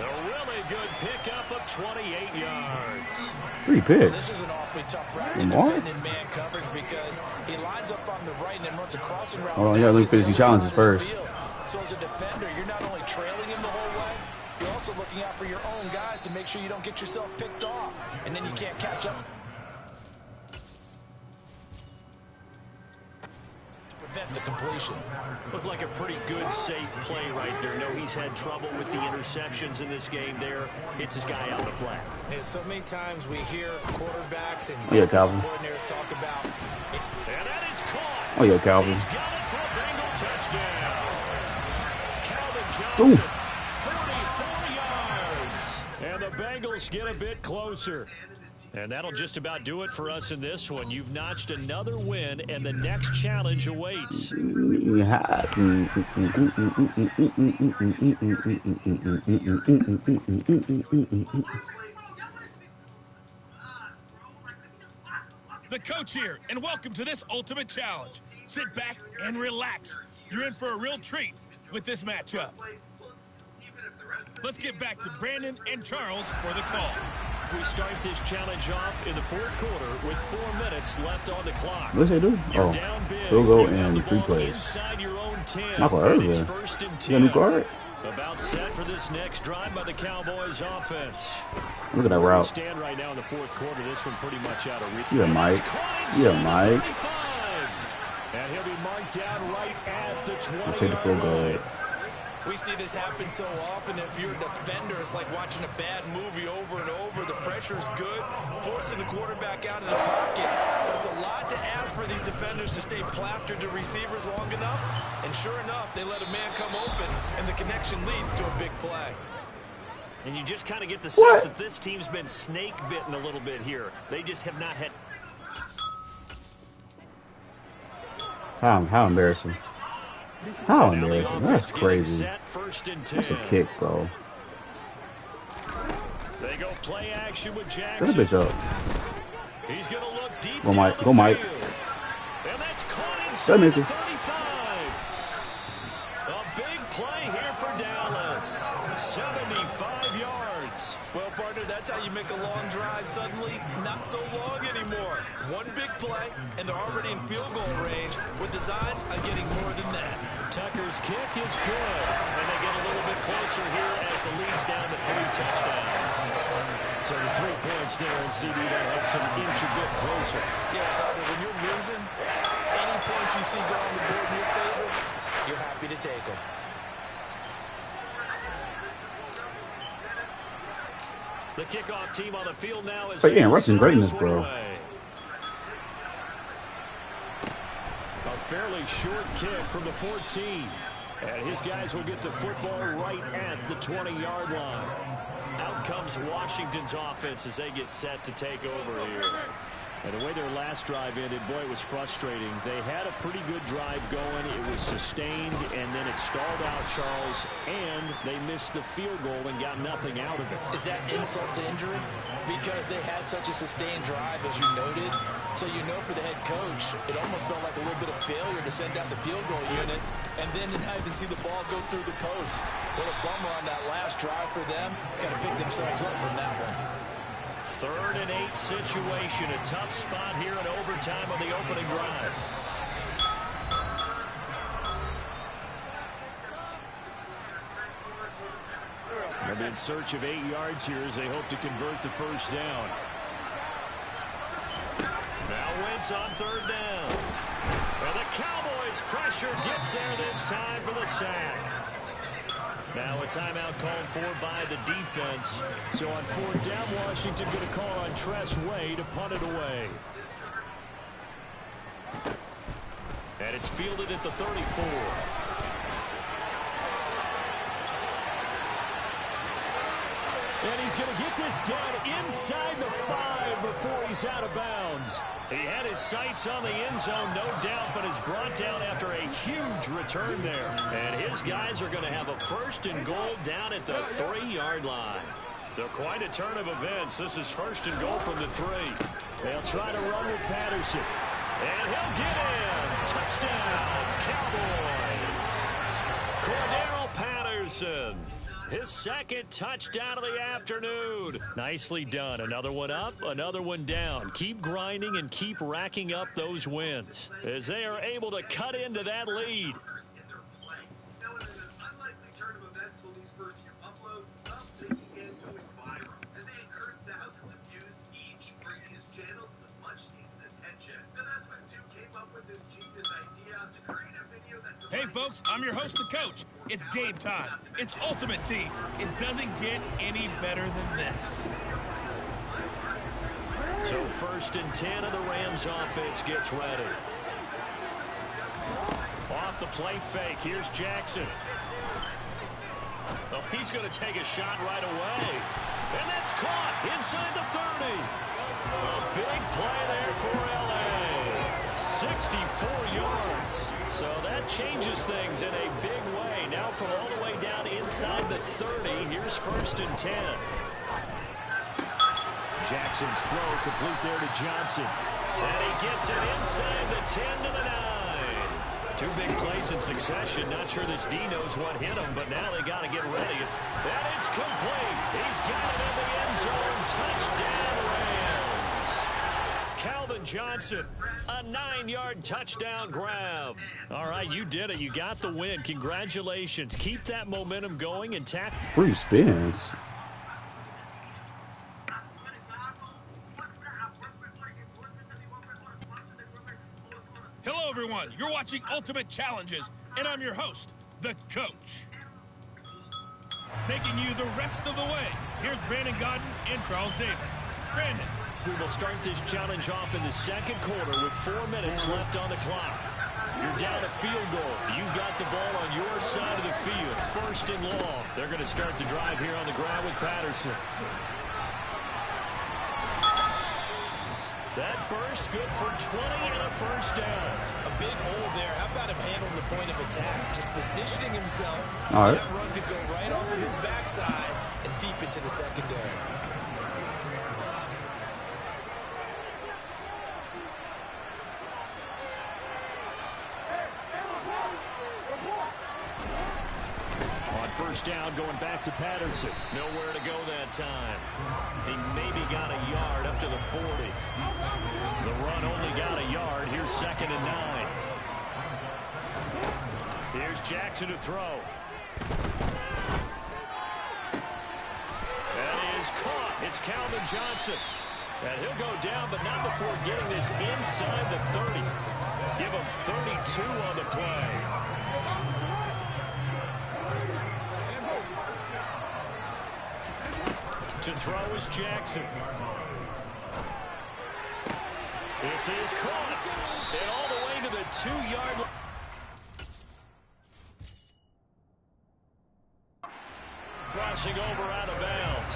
A really good pickup of 28 yards. 3 picks. This is an awfully tough route to defend in man coverage because he lines up on the right and then runs a crossing route. Hold on, you gotta look for these challenges first. So as a defender, you're not only trailing him the whole way, you're also looking out for your own guys to make sure you don't get yourself picked off, and then you can't catch up. Prevent the completion. Looked like a pretty good, safe play right there. No, he's had trouble with the interceptions in this game there. Hits his guy out the flat. And so many times we hear quarterbacks and Calvin. coordinators talk about it. And that is caught. Oh, yeah, Calvin. He's got it for a Bengal touchdown. Calvin Johnson, 44 yards. And the Bengals get a bit closer. And that'll just about do it for us in this one. You've notched another win, and the next challenge awaits. The coach here, and welcome to this ultimate challenge. Sit back and relax. You're in for a real treat with this matchup. Let's get back to Brandon and Charles for the call. We start this challenge off in the 4th quarter with 4 minutes left on the clock. What's they do? You're Oh, down big. field goal You have and the 3 ball plays. inside your own 10. Michael And Irvin. it's You 1st and got 10. a new guard? About set for this next drive by the Cowboys offense. Look at that route. We stand right now in the 4th quarter. This one pretty much out of reach. Yeah, Mike. Yeah, Mike. And he'll be marked down right at the 20-yard Take the field goal. line. We see this happen so often. If you're a defender, it's like watching a bad movie over and over. The pressure's good, forcing the quarterback out of the pocket. But it's a lot to ask for these defenders to stay plastered to receivers long enough. And sure enough, they let a man come open, and the connection leads to a big play. And you just kind of get the sense that this team's been snake-bitten a little bit here. They just have not had... How embarrassing. How embarrassing. That's crazy. That's a kick, bro. They go play action with Get Jackson. the bitch up. He's going to look deep. Go, Mike. Go, Mike. And that's caught That inside nigga. 35. A big play here for Dallas. 75 yards. Well, partner, that's how you make a long drive suddenly not so long anymore. One big play, and they're already in field goal range with designs on getting more than that. Tucker's kick is good. And they get a little bit closer here as the lead's down to 3 touchdowns. So the 3 points there, and CD, that helps them inch a bit closer. Yeah, partner, when you're losing, any points you see go on the board in your favor, you're happy to take them. The kickoff team on the field now is But yeah, rushing greatness, bro. A fairly short kick from the 14. And his guys will get the football right at the 20-yard line. Out comes Washington's offense as they get set to take over here. And the way their last drive ended, boy, it was frustrating. They had a pretty good drive going. It was sustained, and then it stalled out, Charles, and they missed the field goal and got nothing out of it. Is that insult to injury? Because they had such a sustained drive, as you noted. So you know for the head coach, it almost felt like a little bit of failure to send out the field goal unit, and then to not even see the ball go through the post. What a bummer on that last drive for them. Got to pick themselves up from that one. 3rd and 8 situation. A tough spot here in overtime on the opening drive. They'll be in search of 8 yards here as they hope to convert the first down. Now Wentz on 3rd down. And the Cowboys pressure gets there this time for the sack. Now a timeout called for by the defense. So on 4th down, Washington going to call on Tress Way to punt it away. And it's fielded at the 34. And he's going to get this down inside the 5 before he's out of bounds. He had his sights on the end zone, no doubt, but is brought down after a huge return there. And his guys are going to have a 1st and goal down at the 3-yard line. They're quite a turn of events. This is 1st and goal from the 3. They'll try to run with Patterson. And he'll get in. Touchdown, Cowboys. Cordero Patterson. His 2nd touchdown of the afternoon. Nicely done. Another one up, another one down. Keep grinding and keep racking up those wins as they are able to cut into that lead. Hey, folks, I'm your host, the coach. It's game time. It's Ultimate Team. It doesn't get any better than this. So 1st and 10 of the Rams offense gets ready. Off the play fake. Here's Jackson. Oh, he's going to take a shot right away. And that's caught inside the 30. A big play there for L.A. 64 yards. So that changes things in a big way. Now from all the way down inside the 30, here's 1st and 10. Jackson's throw complete there to Johnson. And he gets it inside the 10 to the 9. 2 big plays in succession. Not sure this D knows what hit him, but now they got to get ready. And it's complete. He's got it in the end zone. Touchdown, Rams. Calvin Johnson, a 9-yard touchdown grab. All right, you did it. You got the win. Congratulations. Keep that momentum going and tack. 3 spins. Hello, everyone. You're watching Ultimate Challenges, and I'm your host, the coach. Taking you the rest of the way, here's Brandon Godden and Charles Davis. Brandon. We will start this challenge off in the 2nd quarter with 4 minutes left on the clock. You're down a field goal. You've got the ball on your side of the field. 1st and long. They're going to start the drive here on the ground with Patterson. That burst good for 20 and a 1st down. A big hole there. How about him handling the point of attack? Just positioning himself so that run could go right off of his backside and deep into the secondary. On 1st down, going back to Patterson. Nowhere to go that time. He maybe got a yard up to the 40. The run only got a yard. Here's 2nd and 9. Here's Jackson to throw. That is caught. It's Calvin Johnson. And he'll go down, but not before getting this inside the 30. Give him 32 on the play. To throw is Jackson. This is caught. And all the way to the 2-yard line. Crossing over out of bounds.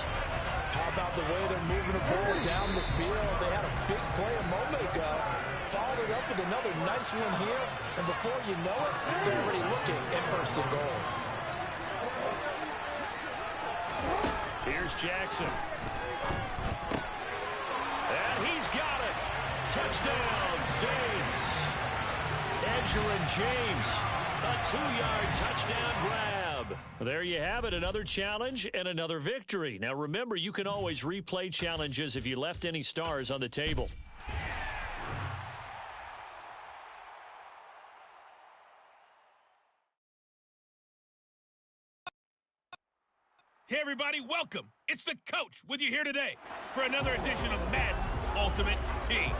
How about the way they're moving the ball down the field? They had a big play a moment ago. Followed it up with another nice one here. And before you know it, they're already looking at first and goal. Here's Jackson. And he's got it. Touchdown, Saints. Edgerrin James, a 2-yard touchdown grab. There you have it, another challenge and another victory. Now remember, you can always replay challenges if you left any stars on the table. Hey, everybody, welcome. It's the coach with you here today for another edition of Madden Ultimate Team.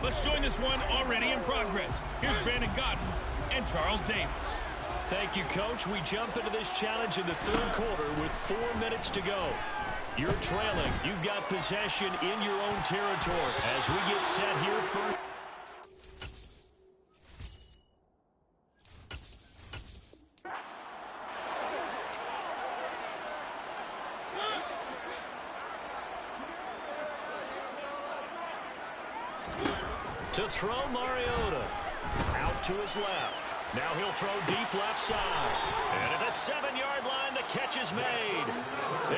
Let's join this one already in progress. Here's Brandon Godden and Charles Davis. Thank you, Coach. We jump into this challenge in the third quarter with 4 minutes to go. You're trailing. You've got possession in your own territory as we get set here for... To throw, Mariota. Out to his left. Now he'll throw deep left side. And at the 7-yard line, the catch is made.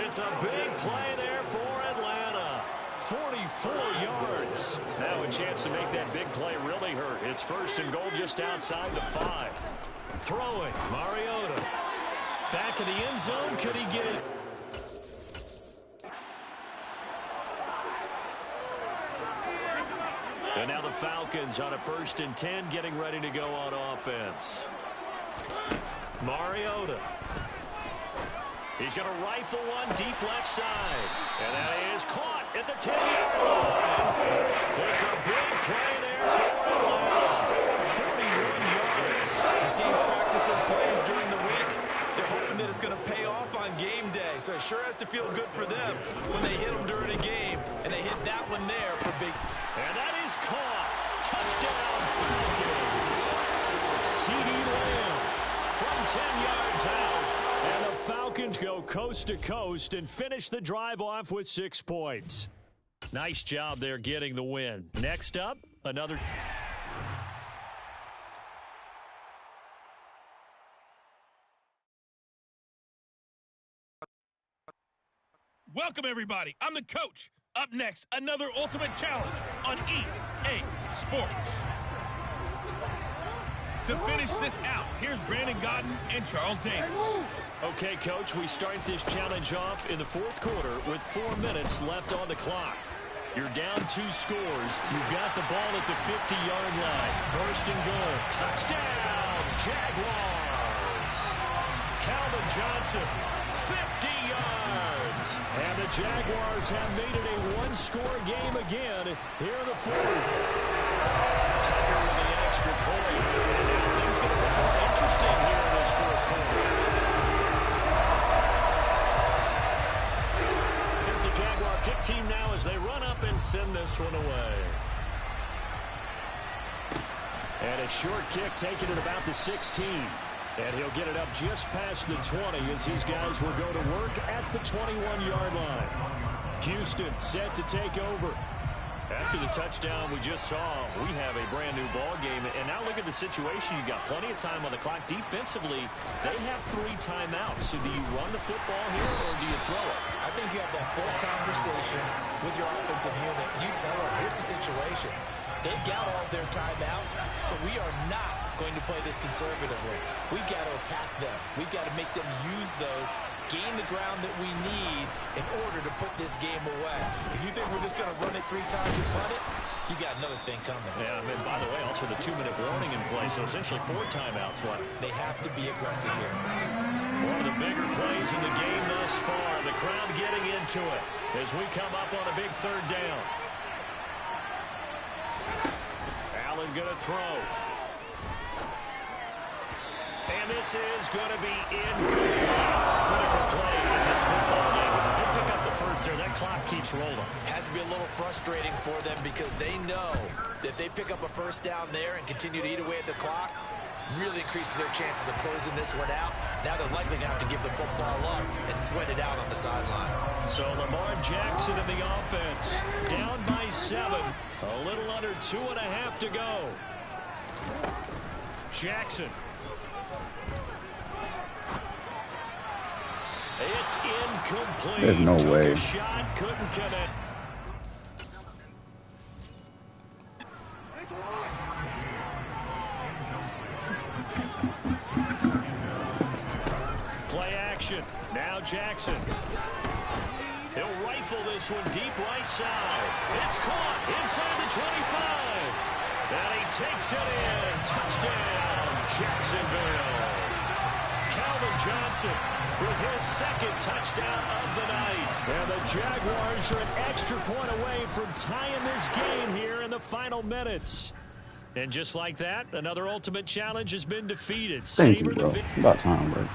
It's a big play there for Atlanta. 44 yards. Now a chance to make that big play really hurt. It's first and goal just outside the 5. Throwing, Mariota. Back in the end zone. Could he get it? And now the Falcons on a 1st and 10 getting ready to go on offense. Mariota. He's going to rifle one deep left side. And that is caught at the 10-yard line. It's a big play there for Atlanta. 41 yards. The team's practicing plays during the week. They're hoping that it's going to pay off on game day. So it sure has to feel good for them when they hit them during a game. And they hit that one there for big... And that is caught. Touchdown, Falcons. C.D. Lamb from 10 yards out. And the Falcons go coast to coast and finish the drive off with 6 points. Nice job there getting the win. Next up, another... Welcome, everybody. I'm the coach. Up next, another ultimate challenge on EA Sports. To finish this out, here's Brandon Godden and Charles Davis. Okay, Coach, we start this challenge off in the 4th quarter with 4 minutes left on the clock. You're down 2 scores. You've got the ball at the 50-yard line. First and goal. Touchdown, Jaguars. Calvin Johnson, 50 yards. And the Jaguars have made it a 1-score game again here in the 4th. Tucker with the extra point. Things going to be more interesting here in this 4th quarter. Here's the Jaguar kick team now as they run up and send this one away. And a short kick taken at about the 16. And he'll get it up just past the 20 as his guys will go to work at the 21-yard line. Houston set to take over. After the touchdown we just saw, we have a brand-new ball game. And now look at the situation. You've got plenty of time on the clock. Defensively, they have 3 timeouts. So do you run the football here or do you throw it? I think you have that full conversation with your offensive unit. You tell them, here's the situation. They got all their timeouts, so we are not going to play this conservatively. We've got to attack them. We've got to make them use those, gain the ground that we need in order to put this game away. If you think we're just going to run it 3 times and punt it, you got another thing coming. Yeah, and by the way, also the 2-minute warning in play, so essentially 4 timeouts left. They have to be aggressive here. One of the bigger plays in the game thus far. The crowd getting into it as we come up on a big 3rd down. Allen going to throw. And this is going to be incomplete. Critical play in this football game. efforts there. That clock keeps rolling. Has to be a little frustrating for them because they know that if they pick up a first down there and continue to eat away at the clock, really increases their chances of closing this one out. Now they're likely going to have to give the football up and sweat it out on the sideline. So Lamar Jackson in the offense. Down by 7. A little under 2.5 to go. Jackson. It's incomplete. There's no Took way. a shot, couldn't commit. Play action. Now Jackson. He'll rifle this one deep right side. It's caught inside the 25. And he takes it in. Touchdown, Jacksonville. Calvin Johnson with his second touchdown of the night. And the Jaguars are an extra point away from tying this game here in the final minutes. And just like that, another Ultimate Challenge has been defeated. Thank you, bro. About time, bro.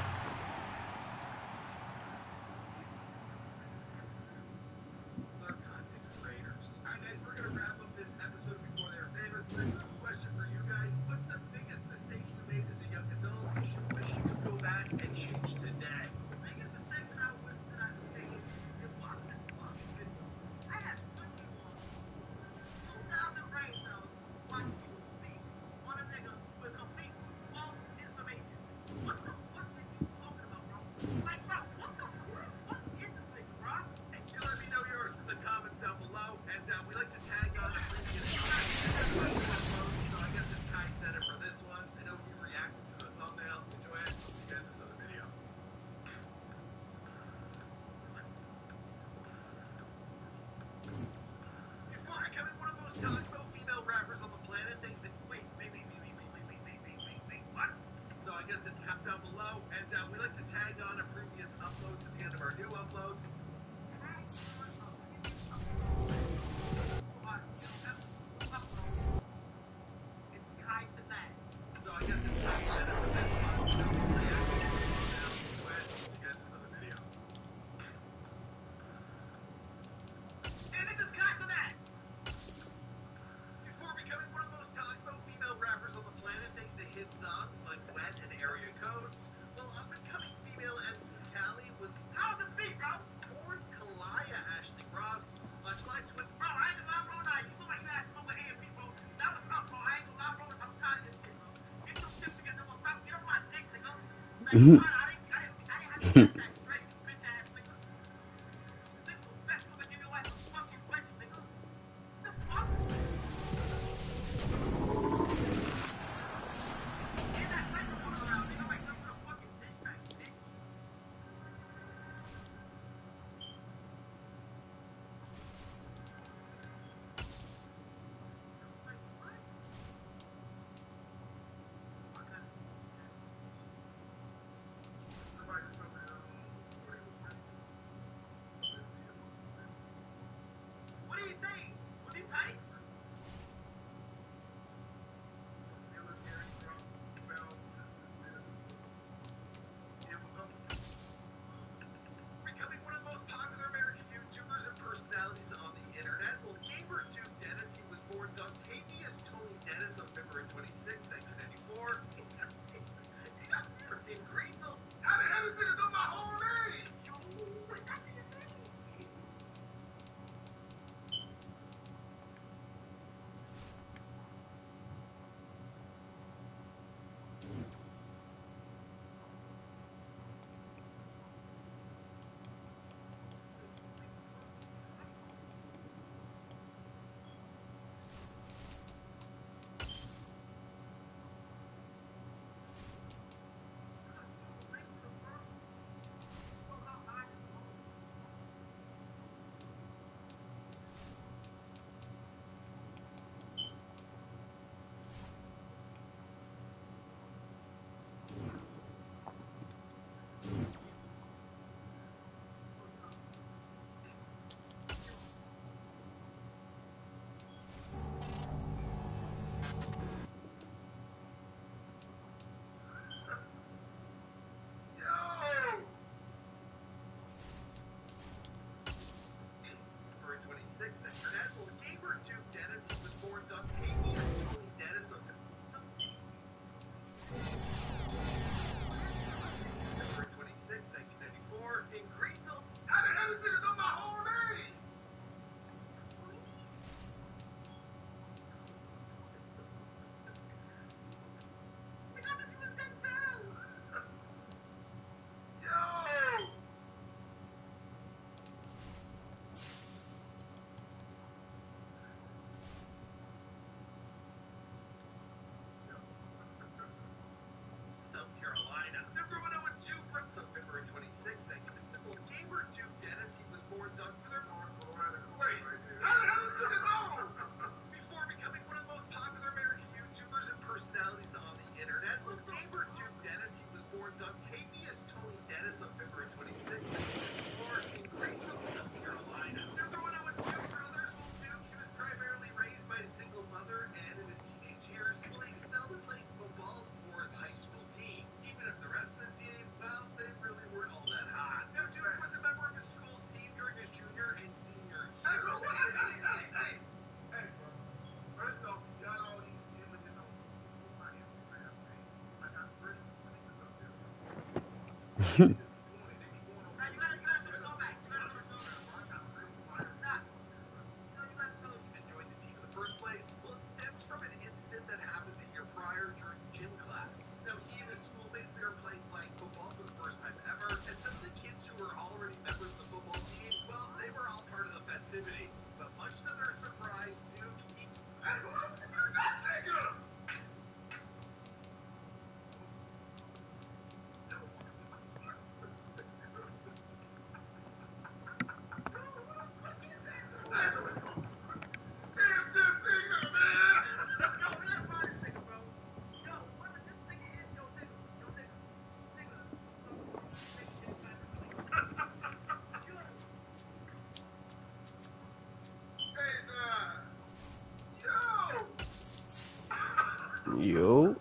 Yo.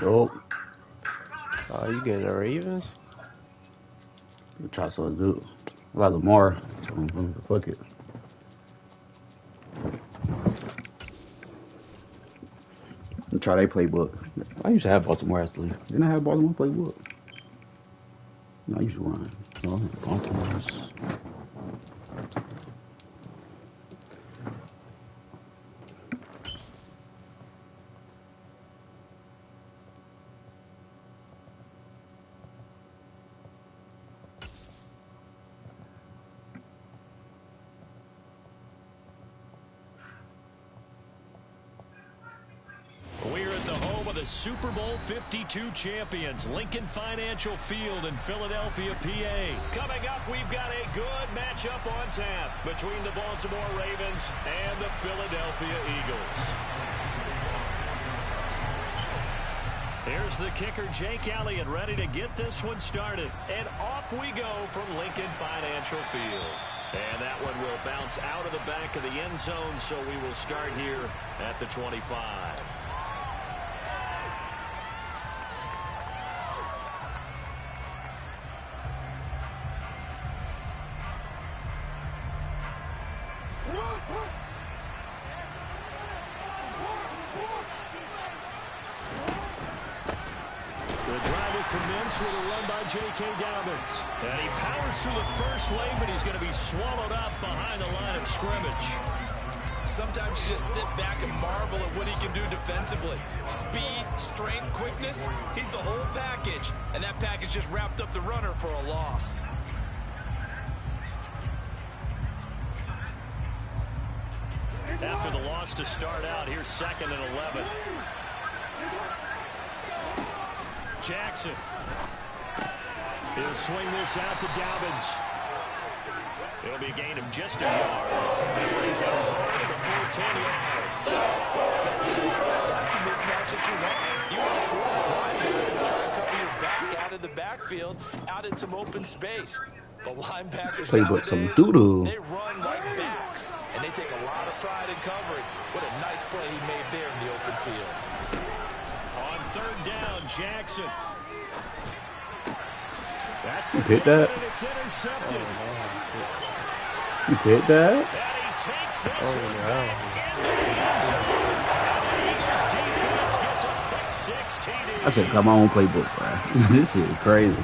Oh, you getting the Ravens? Try something good. Like Lamar. Fuck it. Try their playbook. I used to have Baltimore actually. Didn't I have Baltimore playbook? No, I used to run. No, Baltimore's. We're at the home of the Super Bowl 52 champions, Lincoln Financial Field in Philadelphia, PA. Coming up, we've got a good matchup on tap between the Baltimore Ravens and the Philadelphia Eagles. Here's the kicker, Jake Elliott, ready to get this one started. And off we go from Lincoln Financial Field. And that one will bounce out of the back of the end zone, so we will start here at the 25. With a run by J.K. Dobbins. And he powers through the first lane, but he's going to be swallowed up behind the line of scrimmage. Sometimes you just sit back and marvel at what he can do defensively. Speed, strength, quickness, he's the whole package. And that package just wrapped up the runner for a loss. After the loss to start out, here's 2nd and 11. Jackson. He'll swing this out to Dobbins. It'll be a gain of just a yard. And he's going to fire to the 10 yards. That's the mismatch that you want. You want to force a linebacker to try and cover your back out of the backfield, out in some open space. The linebackers Playbook some doo-doo. They run like backs, and they take a lot of pride in covering. What a nice play he made there in the open field. On 3rd down, Jackson. That's you hit that? It's intercepted. You hit that? And he takes this Oh, one no. back into the end zone. And the Eagles defense gets a pick six TD. I should got my own playbook, bro. This shit is crazy.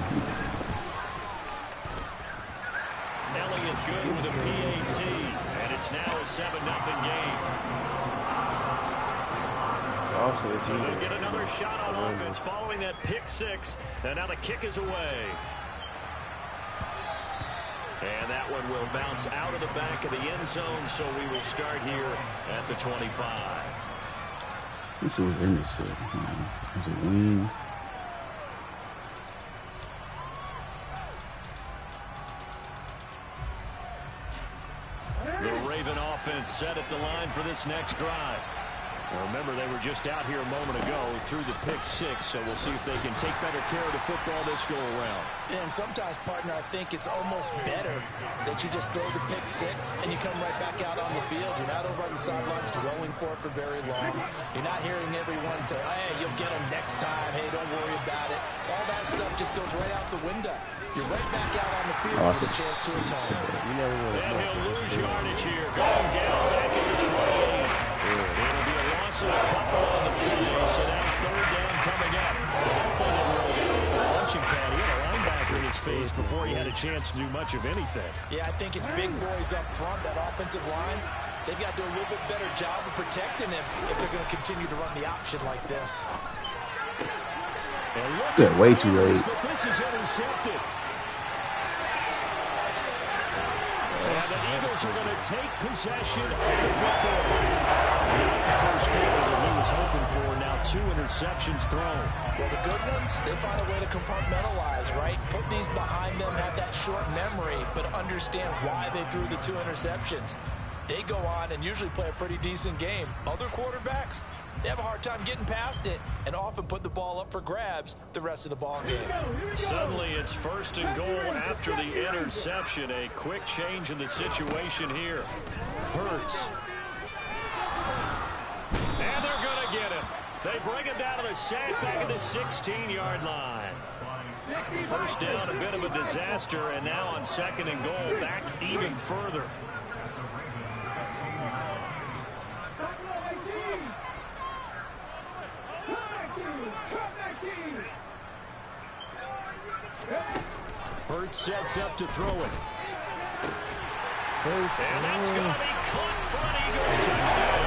Elliott good with a PAT, and it's now a 7-0 game. So they'll get another shot on offense following that pick six, and now the kick is away. And that one will bounce out of the back of the end zone, so we will start here at the 25. Let's see what's in this shit. Is it wing? The Raven offense set at the line for this next drive. Well, remember, they were just out here a moment ago through the pick six, so we'll see if they can take better care of the football this go-around. And sometimes, partner, I think it's almost better that you just throw the pick six and you come right back out on the field. You're not over on the sidelines dwelling for it for very long. You're not hearing everyone say, hey, you'll get them next time. Hey, don't worry about it. All that stuff just goes right out the window. You're right back out on the field with a chance to atone. And he'll lose yardage here. Going down back at the 28. It'll be a loss of a couple on the play, so now third down coming up. The launching pad, he had a linebacker in his face before he had a chance to do much of anything. Yeah, I think it's big boys up front, that offensive line. They've got to do a little bit better job of protecting him if they're going to continue to run the option like this. Yeah, way too late. But this is intercepted. And the Eagles are going to take possession of the football. Not the first quarter that he was hoping for. Now 2 interceptions thrown. Well, the good ones, they find a way to compartmentalize, right? Put these behind them, have that short memory, but understand why they threw the 2 interceptions. They go on and usually play a pretty decent game. Other quarterbacks, they have a hard time getting past it and often put the ball up for grabs the rest of the ball game. Suddenly it's first and goal after the interception. A quick change in the situation here. Hurts. And they're going to get him. They bring him down to the sack back at the 16-yard line. First down, a bit of a disaster, and now on second and goal, back even further. Hurts sets up to throw it. And that's going to be caught for an Eagles touchdown.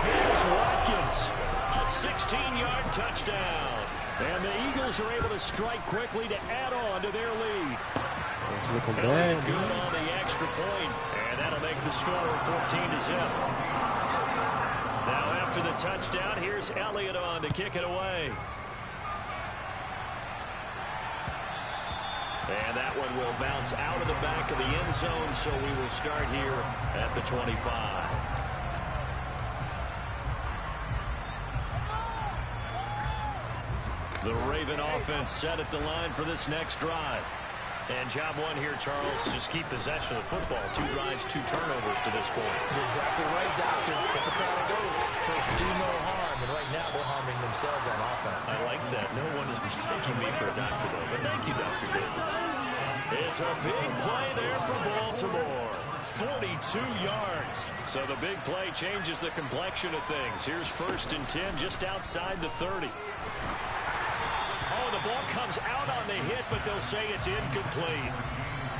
Chris Watkins, a 16-yard touchdown. And the Eagles are able to strike quickly to add on to their lead. Good on the extra point, and that'll make the score 14-0. Now after the touchdown, here's Elliott on to kick it away. And that one will bounce out of the back of the end zone, so we will start here at the 25. The Raven offense set at the line for this next drive. And job one here, Charles, just keep possession of the football. 2 drives, 2 turnovers to this point. You're exactly right, Doctor. Hippocratic oath. First, do no harm. And right now, they're harming themselves on offense. I like that. No one is mistaking me for a doctor, though. But thank you, Dr. Davis. It's a big play there for Baltimore. 42 yards. So the big play changes the complexion of things. Here's first and 10 just outside the 30. Oh, the ball comes out on the hit, but they'll say it's incomplete.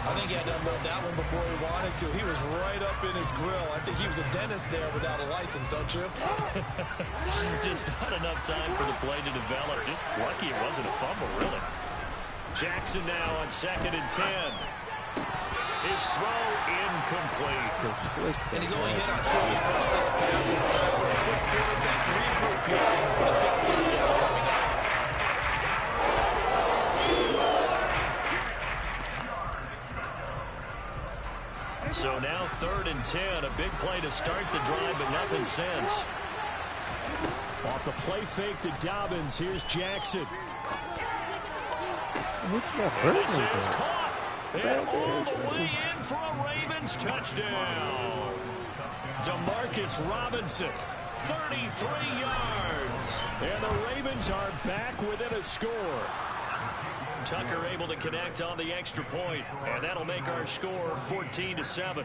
I think he had to unload that one before he wanted to. He was right up in his grill. I think he was a dentist there without a license, don't you? Just not enough time for the play to develop. Just lucky it wasn't a fumble, really. Jackson now on second and 10. His throw incomplete. And he's only hit on 2 of his first 6 passes. Time for a quick quarterback regroup here with a big third down coming up. So now third and 10. A big play to start the drive, but nothing since. Off the play fake to Dobbins. Here's Jackson. And this is caught. And all the way in for a Ravens touchdown. DeMarcus Robinson, 33 yards. And the Ravens are back within a score. Tucker able to connect on the extra point, and that'll make our score 14-7.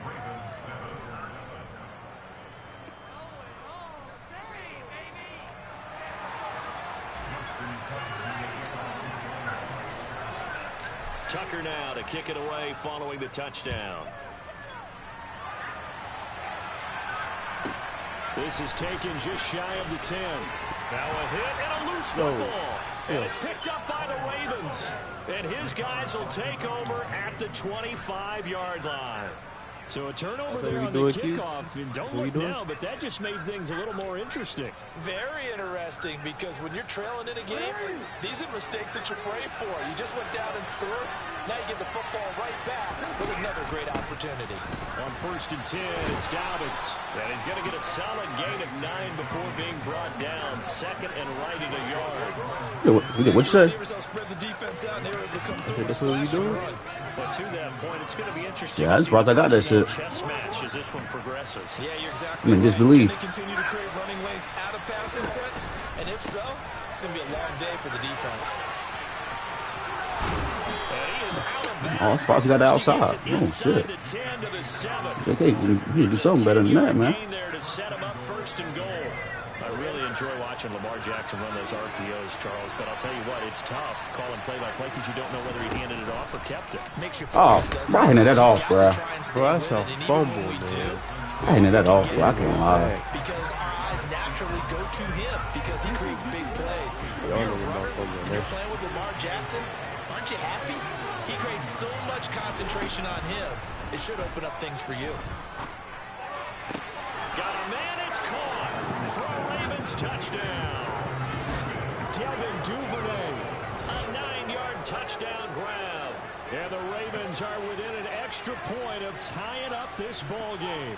Tucker now to kick it away following the touchdown. This is taken just shy of the 10. Now a hit and a loose football. And it's picked up by the Ravens. And his guys will take over at the 25-yard line. So a turnover there on the kickoff. And don't look now, but that just made things a little more interesting. Very interesting, because when you're trailing in a game, these are mistakes that you pray for. You just went down and scored. Now you get the football right back with another great opportunity. On 1st and 10, it's Dobbins. And he's going to get a solid gain of 9 before being brought down. Second and right at a yard. What'd you say? That's what you doing? But to that point, it's going to be interesting. Yeah, I'm surprised I got that shit. Chess match as this one progresses. Yeah, you're exactly I mean, disbelief. Can they continue to create running lanes out of passing sets? And if so, it's going to be a long day for the defense. Oh, I'm surprised you got that outside. Oh, shit. Okay, you need to do something better than that, man. I really enjoy watching Lamar Jackson run those RPOs, Charles, but I'll tell you what, it's tough calling play-by-play because you don't know whether he handed it off or kept it. Oh, I handed that off, bro. Bro, that's a fumble, man. I handed that off, bro. I can't lie. Because our eyes naturally go to him because he creates big plays. But if you're a runner and you're playing with Lamar Jackson, aren't you happy? He creates so much concentration on him. It should open up things for you. Got a man, it's caught for a Ravens touchdown. Devin Duvernay, a 9-yard touchdown grab. And the Ravens are within an extra point of tying up this ball game.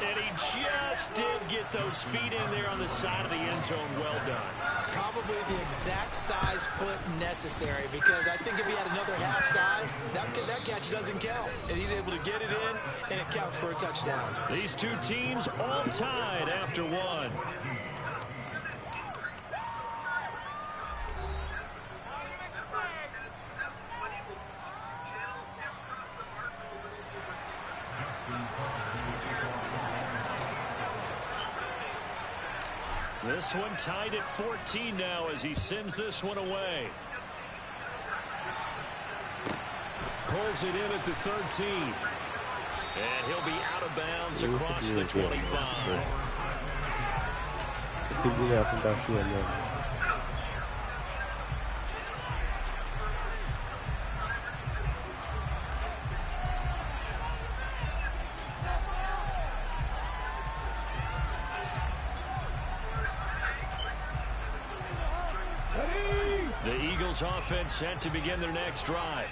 And he just did get those feet in there on the side of the end zone. Well done. Probably the exact size foot necessary, because I think if he had another half size, that catch doesn't count. And he's able to get it in, and it counts for a touchdown. These two teams all tied after one. This one tied at 14 now as he sends this one away. Pulls it in at the 13. And he'll be out of bounds across the 25. The Eagles offense set to begin their next drive.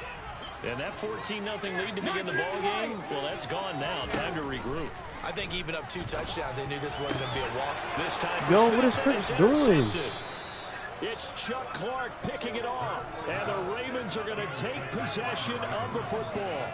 And that 14-0 lead to begin the ball game, well, that's gone now. Time to regroup. I think even up 2 touchdowns, they knew this wasn't going to be a walk. This time, yo, what is Prince doing? It's Chuck Clark picking it off. And the Ravens are going to take possession of the football.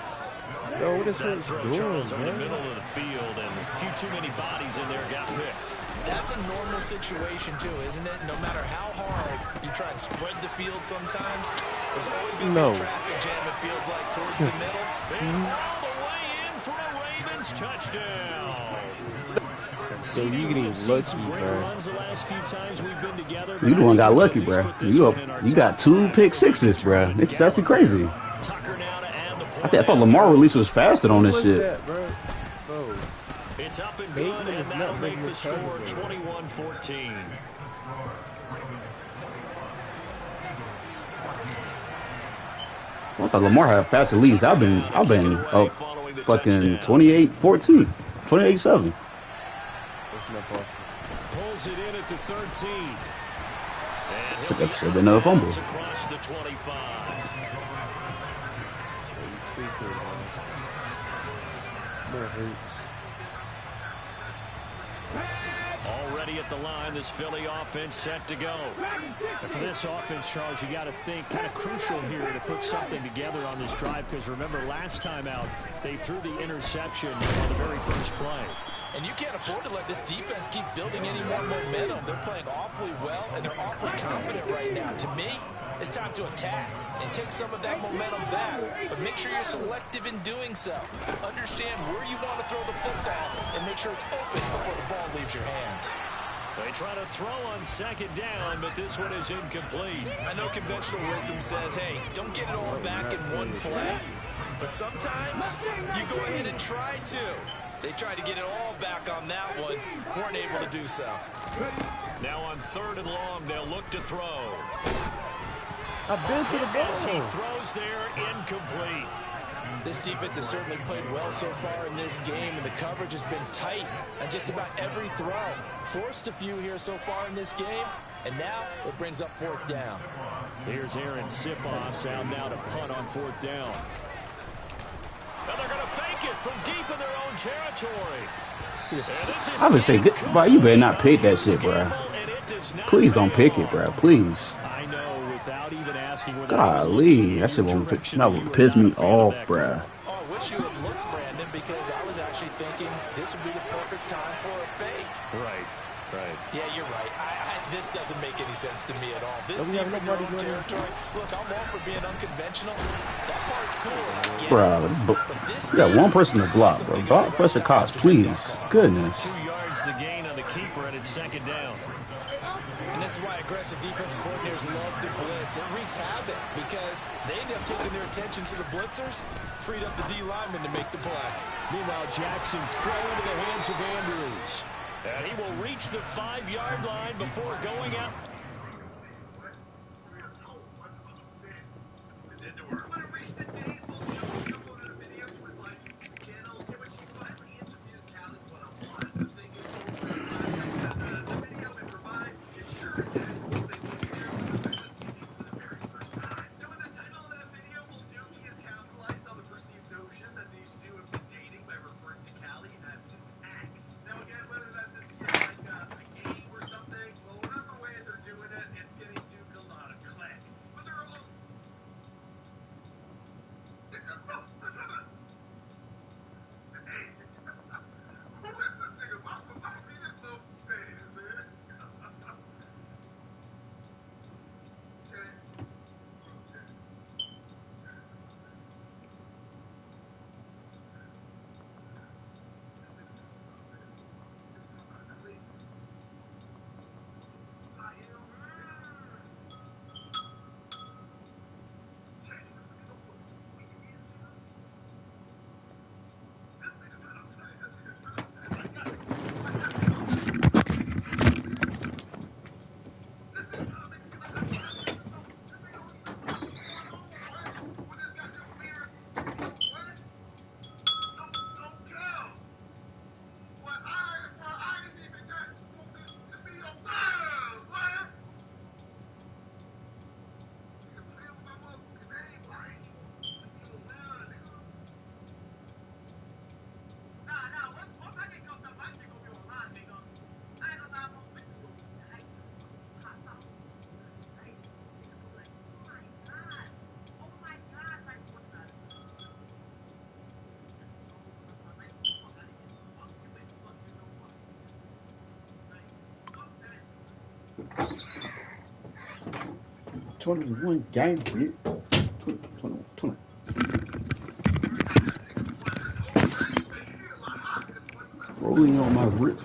Yo, what is Prince doing, in the middle of the field, and a few too many bodies in there got picked. That's a normal situation, too, isn't it? No matter how hard you try and spread the field sometimes, there's always going to be a traffic jam, it feels like, towards the middle. And all the way in for a Ravens touchdown. So you getting lucky, bro. You the one got lucky, bro. You got 2 pick sixes, bro. That's crazy. I thought Lamar release was faster on this shit. It's up and good, and that'll make the score 21-14. I thought Lamar had faster leads. I've been up fucking 28-14, 28-7. Pulls it in at the 13. And Should have been another fumble. Across the 25. Already at the line, this Philly offense set to go. And for this offense, Charles, you got to think kind of crucial here to put something together on this drive, because remember last time out, they threw the interception on the very first play. And you can't afford to let this defense keep building any more momentum. They're playing awfully well, and they're awfully confident right now. To me, It's time to attack and take some of that momentum back, but make sure you're selective in doing so. Understand where you want to throw the football and make sure it's open before the ball leaves your hands. They try to throw on second down, but this one is incomplete. I know conventional wisdom says, hey, don't get it all back in one play, but sometimes you go ahead and try to. They tried to get it all back on that one, weren't able to do so. Now on 3rd and long, they'll look to throw. I've been to the As he ball. throws there, incomplete. This defense has certainly played well so far in this game, and the coverage has been tight on just about every throw. Forced a few here so far in this game, and now it brings up 4th down. Here's Aaron Sipos out now to punt on 4th down. And they're going to fake it from deep in their own territory. I would say, bro, you better not pick that shit, bro. Please don't pick it, bro. Please. I know, without even asking. Golly, that shit would piss me off, bro. Oh, I wish you would look, Brandon, because I was actually thinking this would be the perfect time for a fake. Right. Yeah, you're right. This doesn't make any sense to me at all. This deep in your own territory. Look, I'm all for being unconventional. That part's cool. Bro, you got one person to block, bro. Block pressure cops, please. Goodness. 2 yards the gain on the keeper, and it's 2nd down. And this is why aggressive defensive coordinators love to blitz. It wreaks havoc because they end up taking their attention to the blitzers, freed up the D lineman to make the play. Meanwhile, Jackson's throw into the hands of Andrews. And he will reach the 5-yard line before going out. One game, 20. Rolling on my wrist.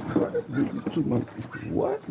What?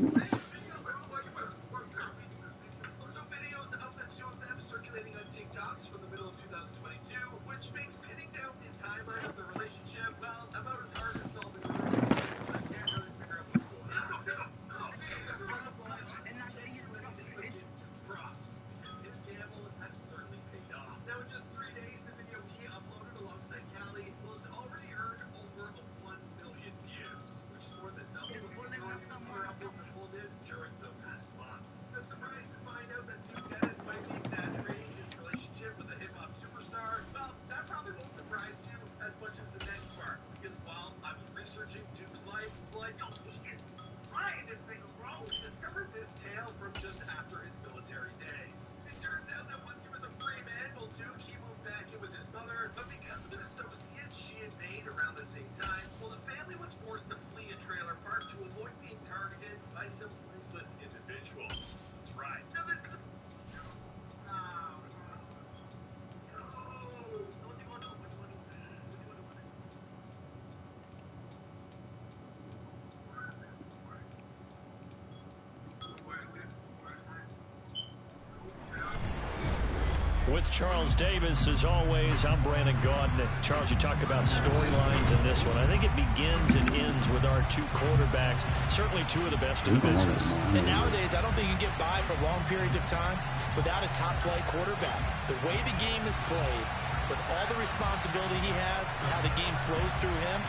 with Charles Davis. As always, I'm Brandon Gaudin. Charles, you talk about storylines in this one. I think it begins and ends with our two quarterbacks, certainly two of the best in the business. And nowadays, I don't think you can get by for long periods of time without a top-flight quarterback. The way the game is played, with all the responsibility he has and how the game flows through him,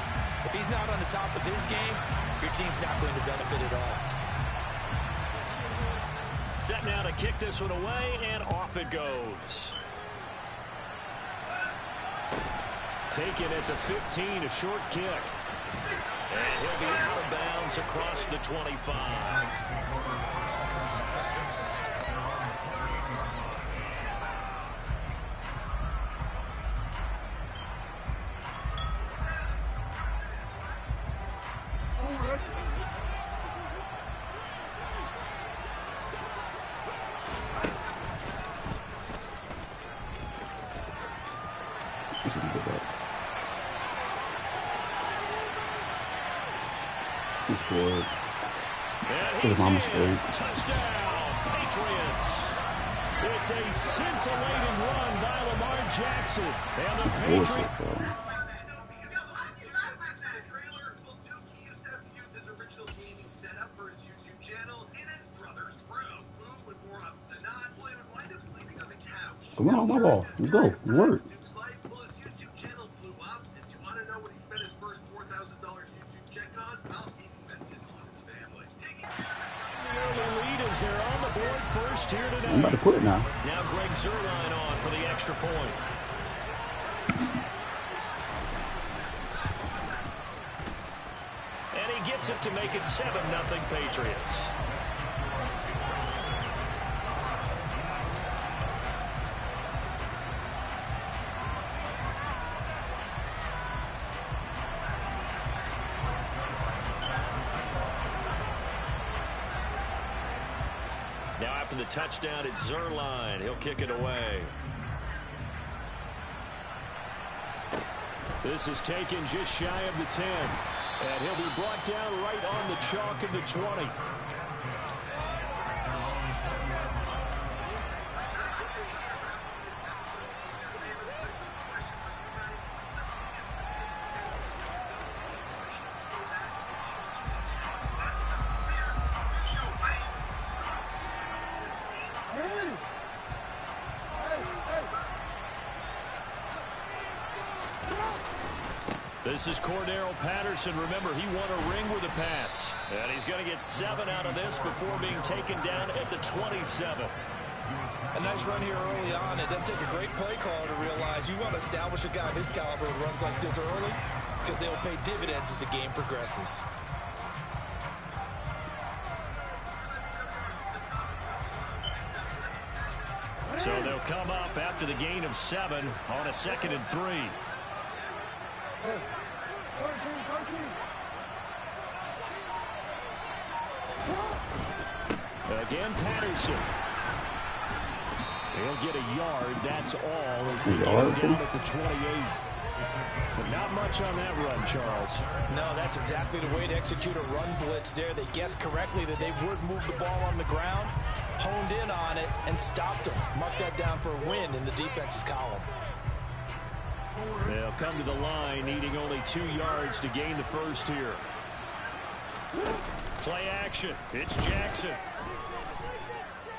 if he's not on the top of his game, your team's not going to benefit at all. Set now to kick this one away, and off it goes. Taken at the 15, a short kick. And he'll be out of bounds across the 25. Touchdown, Patriots. It's a scintillating run by Lamar Jackson. And the Patriots. Come on, my ball. Let's go. Work. I'm about to put it now. Now Greg Zuerlein on for the extra point. And he gets it to make it 7-0 Patriots. Now after the touchdown, it's Zuerlein. He'll kick it away. This is taken just shy of the 10. And he'll be brought down right on the chalk of the 20. This is Cordero Patterson. Remember, he won a ring with the Pats. And he's going to get 7 out of this before being taken down at the 27. A nice run here early on. It doesn't take a great play caller to realize you want to establish a guy of his caliber who runs like this early because they'll pay dividends as the game progresses. So they'll come up after the gain of 7 on a 2nd and 3. Again, Patterson. He'll get a yard. That's all as they get down at the 28. But not much on that run, Charles. No, that's exactly the way to execute a run blitz there. They guessed correctly that they would move the ball on the ground, honed in on it, and stopped them. Mark that down for a win in the defense's column. They'll come to the line, needing only 2 yards to gain the first here. Play action. It's Jackson.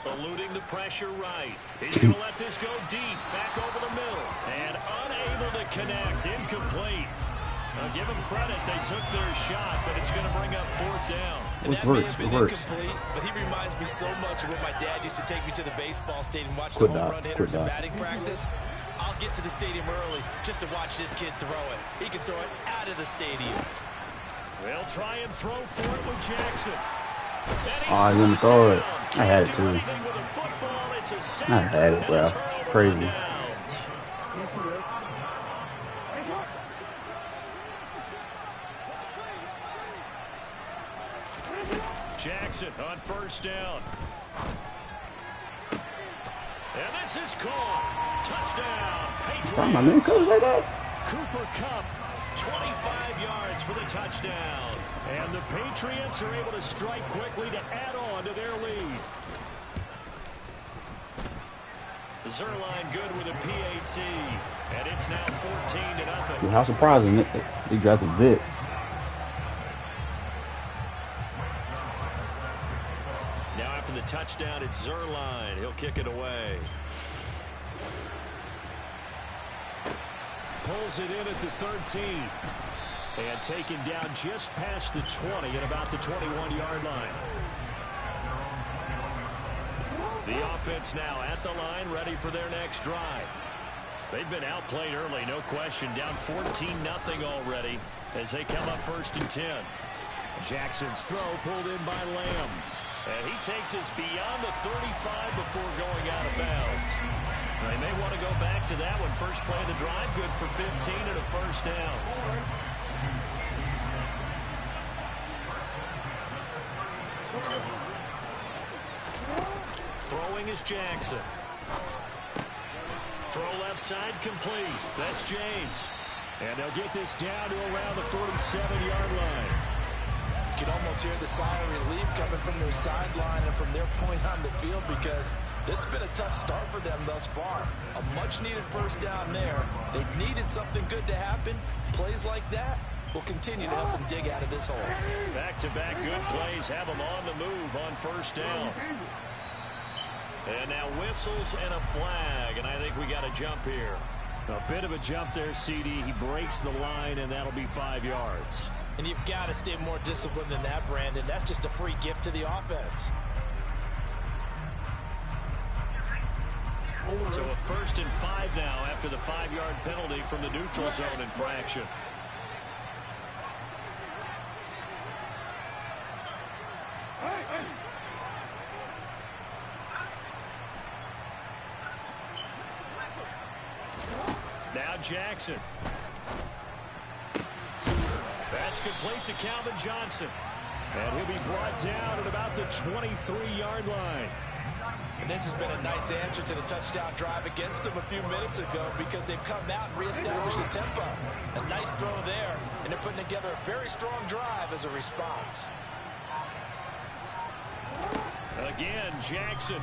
Eluding the pressure right. He's going to let this go deep, back over the middle, and unable to connect. Incomplete. Now give them credit. They took their shot, but it's going to bring up 4th down. What's may have been incomplete, but he reminds me so much of when my dad used to take me to the baseball stadium, watch the home run hitters in batting practice. I'll get to the stadium early just to watch this kid throw it. He can throw it out of the stadium. They'll try and throw for it with Jackson. Oh, I didn't throw it. I had it too. I had it, bro. Crazy. Jackson on 1st down. And this is called touchdown. Patriots. Cooper Kupp, 25 yards for the touchdown. And the Patriots are able to strike quickly to add on to their lead. Zerline good with a PAT. And it's now 14-0. How surprising they drafted Vic. Now after the touchdown, it's Zerline. He'll kick it away. Pulls it in at the 13. And taken down just past the 20 at about the 21-yard line. The offense now at the line, ready for their next drive. They've been outplayed early, no question. Down 14-0 already as they come up 1st and 10. Jackson's throw pulled in by Lamb. And he takes us beyond the 35 before going out of bounds. They may want to go back to that one. First play of the drive, good for 15 and a first down. Throwing is Jackson. Throw left side complete. That's James. And they'll get this down to around the 47-yard line. You can almost hear the sigh of relief coming from their sideline and from their point on the field, because this has been a tough start for them thus far. A much-needed first down there. They needed something good to happen. Plays like that will continue to help them dig out of this hole. Back-to-back good plays have them on the move on first down. And now whistles and a flag, and I think we got a jump here. A bit of a jump there, CD. He breaks the line, and that'll be 5 yards. And you've got to stay more disciplined than that, Brandon. That's just a free gift to the offense. So a 1st and 5 now after the 5-yard penalty from the neutral zone infraction. Now Jackson. That's complete to Calvin Johnson. And he'll be brought down at about the 23-yard line. And this has been a nice answer to the touchdown drive against them a few minutes ago, because they've come out and reestablished the tempo. A nice throw there, and they're putting together a very strong drive as a response. Again, Jackson.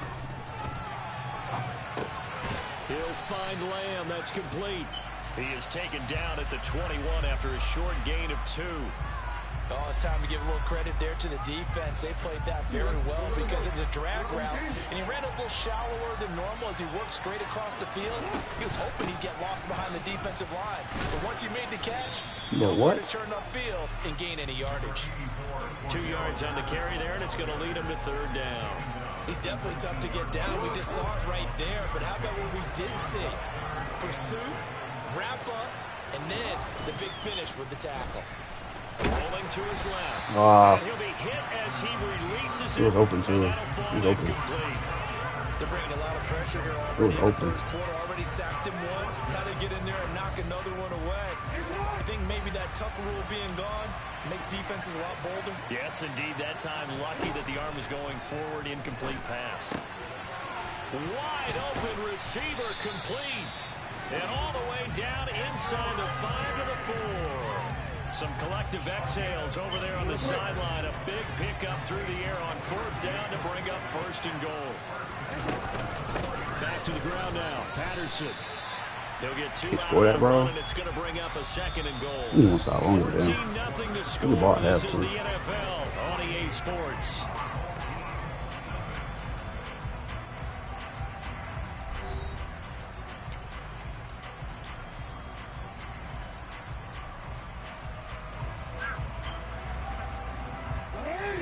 He'll find Lamb. That's complete. He is taken down at the 21 after a short gain of 2. Oh, it's time to give a little credit there to the defense. They played that very well, because it was a drag route, and he ran a little shallower than normal as he worked straight across the field. He was hoping he'd get lost behind the defensive line, but once he made the catch, nowhere to turn upfield and gain any yardage. 2 yards on the carry there, and it's going to lead him to 3rd down. He's definitely tough to get down. We just saw it right there, but how about what we did see? Pursuit, wrap up, and then the big finish with the tackle. Rolling to his left. And he'll be hit as he releases it. It was open, too. It was open. They're bringing a lot of pressure here already. It was open. First quarter already sacked him once. Now they get in there and knock another one away. I think maybe that Tucker rule being gone makes defenses a lot bolder. Yes, indeed. That time, lucky that the arm was going forward. Incomplete pass. Wide open receiver, complete. And all the way down inside the 5 to the 4. Some collective exhales over there on the sideline. A big pickup through the air on 4th down to bring up 1st and goal. Back to the ground now. Patterson. He'll get 2 out score of that, bro. and it's going to bring up a 2nd and goal. You won't stop on it, 14-0 to score. This is the NFL on EA Sports.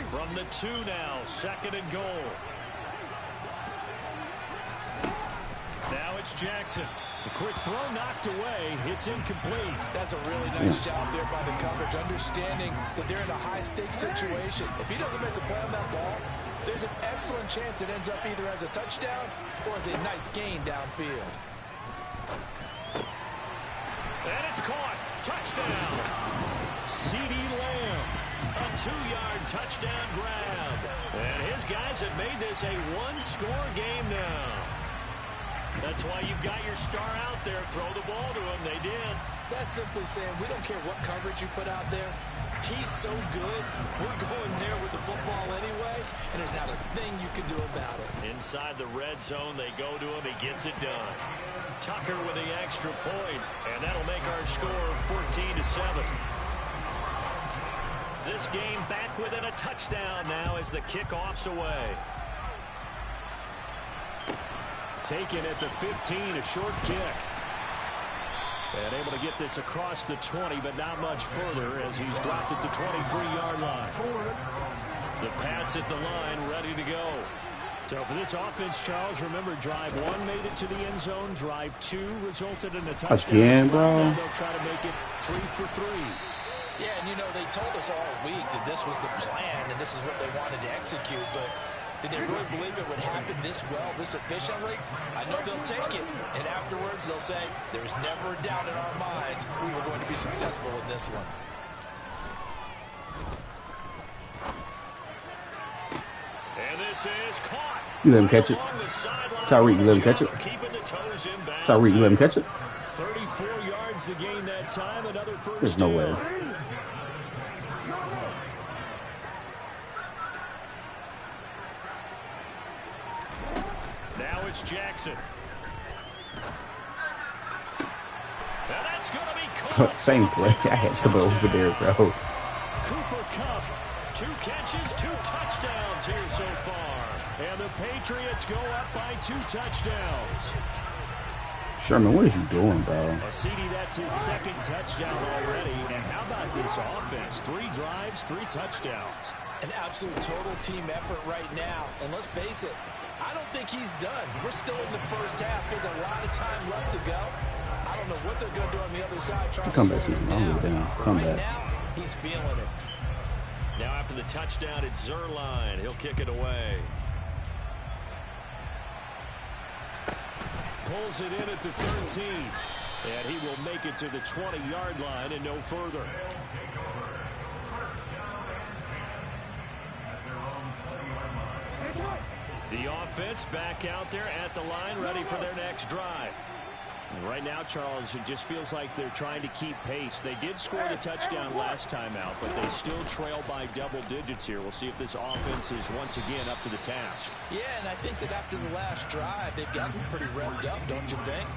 From the 2 now, 2nd and goal. Now it's Jackson. A quick throw knocked away. It's incomplete. That's a really nice job there by the coverage, understanding that they're in a high-stakes situation. If he doesn't make a play on that ball, there's an excellent chance it ends up either as a touchdown or as a nice gain downfield. And it's caught. Touchdown. CD Lamb. A 2-yard touchdown grab. And his guys have made this a 1-score game now. That's why you've got your star out there. Throw the ball to him. They did. That's simply saying we don't care what coverage you put out there. He's so good, we're going there with the football anyway, and there's not a thing you can do about it. Inside the red zone, they go to him. He gets it done. Tucker with the extra point, and that'll make our score 14-7. This game back within a touchdown now as the kickoff's away. Taken at the 15, a short kick. And able to get this across the 20, but not much further as he's dropped at the 23-yard line. The Pats at the line, ready to go. So for this offense, Charles, remember, drive 1 made it to the end zone. Drive 2 resulted in a touchdown. Again, bro. They'll try to make it 3 for 3. Yeah, and, you know, they told us all week that this was the plan and this is what they wanted to execute, but did they really believe it would happen this well, this efficiently? I know they'll take it, and afterwards they'll say, there's never a doubt in our minds we were going to be successful in this one. And this is caught. You let him catch it. Tyreek, you let him catch it. Tyreek, you let him catch it. 34 yards to gain that time. Another first There's no way. Now it's Jackson. Now that's going to be caught. Same play. I had somebody over there, bro. Cooper Kupp, 2 catches, 2 touchdowns here so far. And the Patriots go up by 2 touchdowns. Sherman, what is you doing, bro? A CD, that's his 2nd touchdown already. And how about this offense? 3 drives, 3 touchdowns. An absolute total team effort right now. And let's face it, I don't think he's done. We're still in the first half. There's a lot of time left to go. I don't know what they're going to do on the other side. Come back, Susan. I'll leave it down. Come back. Now, he's feeling it. Now after the touchdown, it's Zerline. He'll kick it away. Pulls it in at the 13. And he will make it to the 20-yard line and no further. The offense back out there at the line, ready for their next drive. And right now, Charles, it just feels like they're trying to keep pace. They did score the touchdown last time out, but they still trail by double digits here. We'll see if this offense is once again up to the task. Yeah, and I think that after the last drive, they've gotten pretty revved up, don't you think?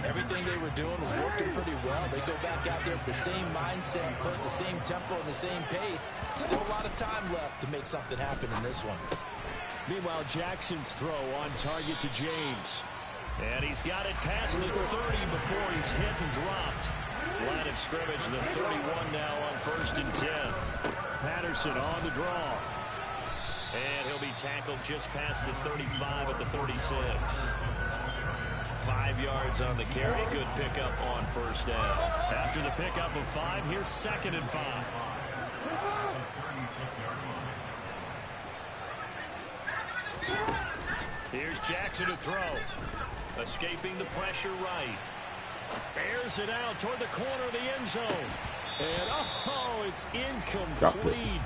Everything they were doing was working pretty well. They go back out there with the same mindset, putting the same tempo and the same pace. Still a lot of time left to make something happen in this one. Meanwhile, Jackson's throw on target to James. And he's got it past the 30 before he's hit and dropped. Line of scrimmage, the 31 now on 1st and 10. Patterson on the draw. And he'll be tackled just past the 35 at the 36. 5 yards on the carry. Good pickup on 1st down. After the pickup of 5, here's 2nd and 5. Here's Jackson to throw. Escaping the pressure right. Airs it out toward the corner of the end zone. And, oh, it's incomplete.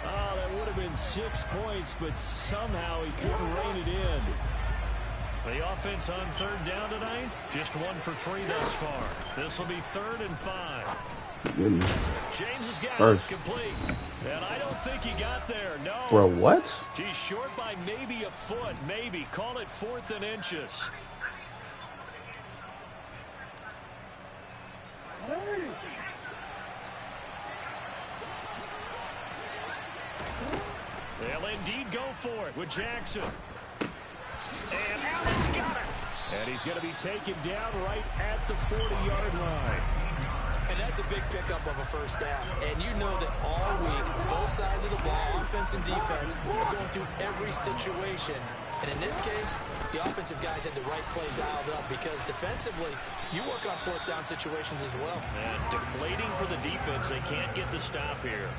Oh, that would have been 6 points, but somehow he couldn't rein it in. The offense on 3rd down tonight, just 1 for 3 thus far. This will be 3rd and 5. Goodness. James has got First. it complete. And I don't think he got there, no. Bro, what? He's short by maybe a foot, maybe. Call it 4th and inches. They'll indeed go for it with Jackson. And Allen's got it. And he's going to be taken down right at the 40-yard line. And that's a big pickup of a 1st down. And you know that all week, both sides of the ball, offense and defense, are going through every situation. And in this case, the offensive guys had the right play dialed up because defensively, you work on 4th down situations as well. And deflating for the defense. They can't get the stop here.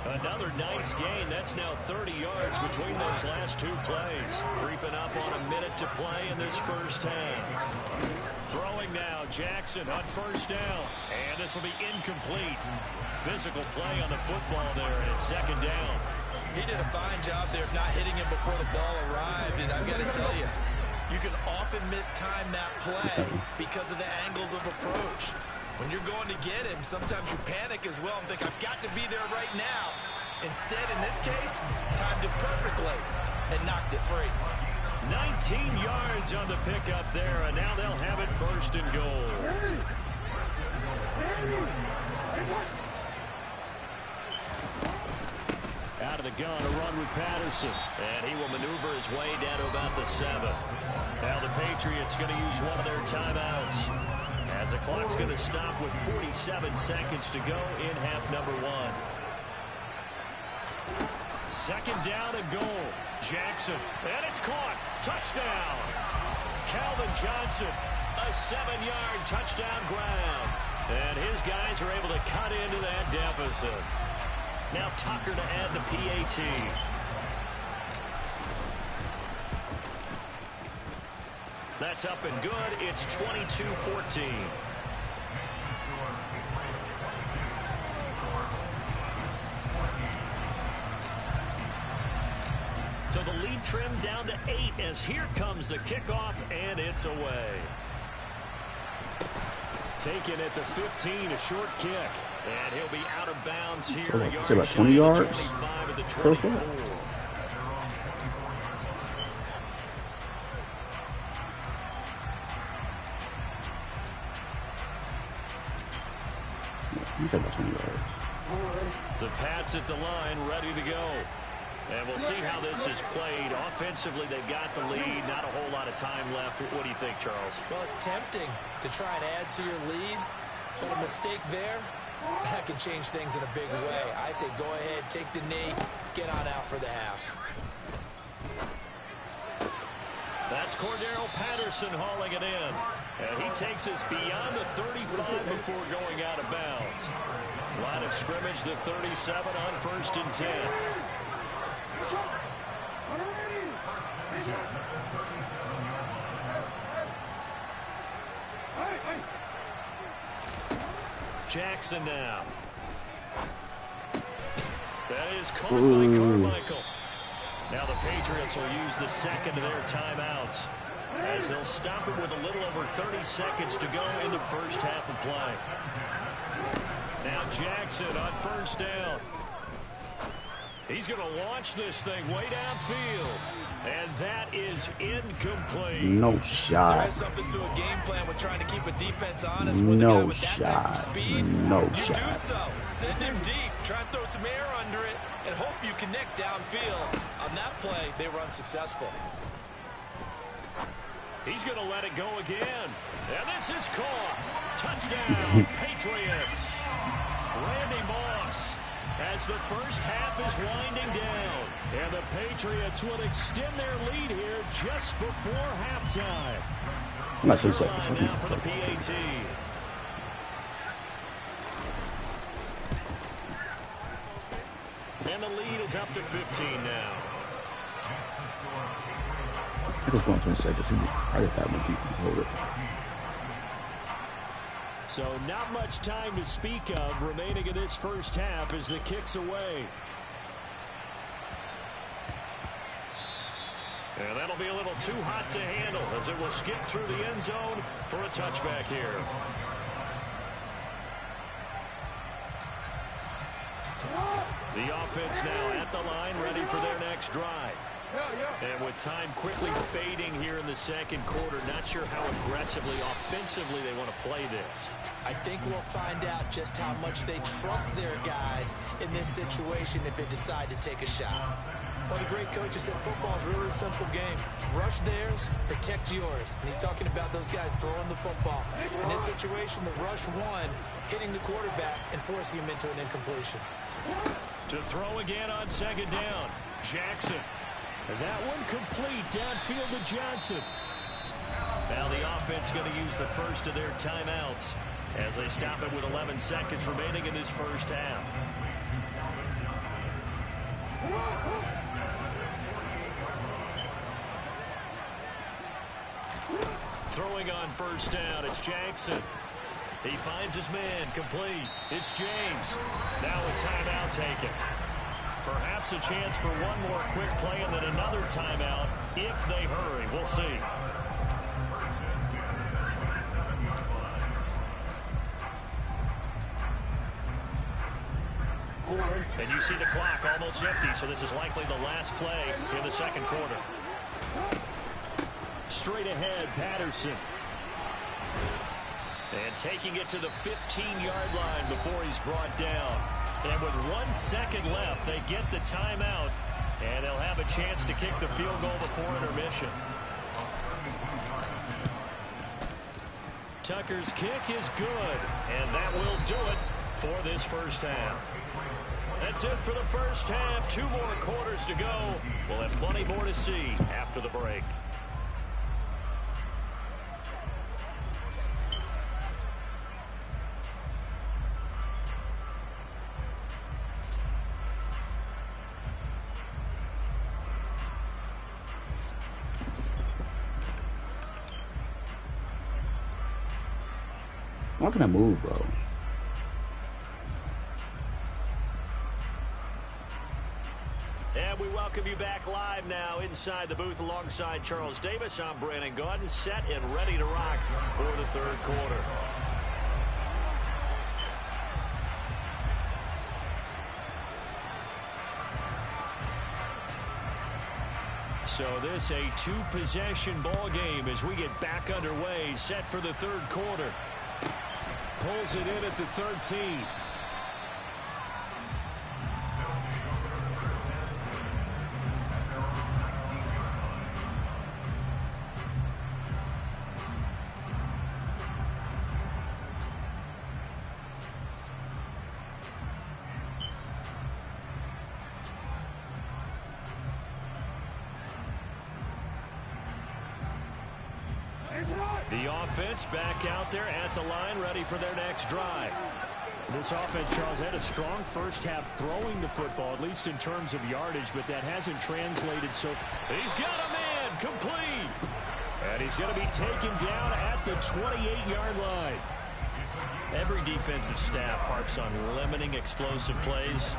Another nice gain. That's now 30 yards between those last 2 plays. Creeping up on a minute to play in this 1st half. Throwing now, Jackson on 1st down. And this will be incomplete. Physical play on the football there, and it's 2nd down. He did a fine job there of not hitting him before the ball arrived, and I've got to tell you, you can often mistime that play because of the angles of approach. When you're going to get him, sometimes you panic as well and think, I've got to be there right now. Instead, in this case, timed it perfectly and knocked it free. 19 yards on the pickup there, and now they'll have it first and goal. Out of the gun, a run with Patterson. And he will maneuver his way down to about the 7. Now the Patriots going to use one of their timeouts, as the clock's going to stop with 47 seconds to go in half number 1. Second down and goal. Jackson, and it's caught. Touchdown. Calvin Johnson, a 7-yard touchdown grab. And his guys are able to cut into that deficit. Now Tucker to add the PAT. That's up and good. It's 22-14. So the lead trimmed down to 8 as here comes the kickoff, and it's away. Taken at the 15, a short kick. And he'll be out of bounds here. So about 20 yards. 25 at the 24. He's about 20 yards. The Pats at the line, ready to go. And we'll see how this is played. Offensively, they've got the lead. Not a whole lot of time left. What do you think, Charles? Well, it's tempting to try and add to your lead, but a mistake there, that could change things in a big way. I say go ahead, take the knee, get on out for the half. That's Cordero Patterson hauling it in. And he takes us beyond the 35 before going out of bounds. Line of scrimmage, the 37 on 1st and 10. Jackson now. That is caught by Carmichael. Now the Patriots will use the second of their timeouts, as they'll stop it with a little over 30 seconds to go in the first half of play. Now Jackson on 1st down. He's going to launch this thing way downfield. And that is incomplete. No shot. There is something to a game plan with trying to keep a defense honest. No with that type of shot. speed, No you shot. do so. Send him deep. Try and throw some air under it and hope you connect downfield. On that play, they were unsuccessful. He's going to let it go again. And this is caught. Touchdown, Patriots. Randy Moss, as the first half is winding down. And the Patriots will extend their lead here just before halftime. Not 2 Line seconds. now for the PAT. And the lead is up to 15 now. I just want 20 seconds. I just have my people hold it. So not much time to speak of remaining in this first half as the kick's away. And that'll be a little too hot to handle as it will skip through the end zone for a touchback here. The offense now at the line, ready for their next drive. And with time quickly fading here in the second quarter, not sure how aggressively, offensively they want to play this. I think we'll find out just how much they trust their guys in this situation if they decide to take a shot. One of the great coaches said football is a really simple game. Rush theirs, protect yours. And he's talking about those guys throwing the football. In this situation, the rush one, hitting the quarterback and forcing him into an incompletion. To throw again on second down, Jackson. And that one complete downfield to Johnson. Now the offense going to use the first of their timeouts as they stop it with 11 seconds remaining in this first half. Throwing on first down, it's Jackson. He finds his man, complete. It's James. Now a timeout taken. Perhaps a chance for one more quick play and then another timeout if they hurry. We'll see. And you see the clock almost empty, so this is likely the last play in the second quarter. Straight ahead, Patterson. And taking it to the 15-yard line before he's brought down. And with 1 second left, they get the timeout, and they'll have a chance to kick the field goal before intermission. Tucker's kick is good, and that will do it for this first half. That's it for the first half. 2 more quarters to go. We'll have plenty more to see after the break. How can I move, bro? And we welcome you back live now inside the booth alongside Charles Davis. I'm Brandon Gaudin, set and ready to rock for the third quarter. So this a 2-possession ball game as we get back underway, set for the third quarter. Pulls it in at the 13. The offense back out there at the line, ready for their next drive. This offense, Charles, had a strong first half throwing the football, at least in terms of yardage, but that hasn't translated. So he's got a man complete. And he's going to be taken down at the 28-yard line. Every defensive staff harps on limiting explosive plays.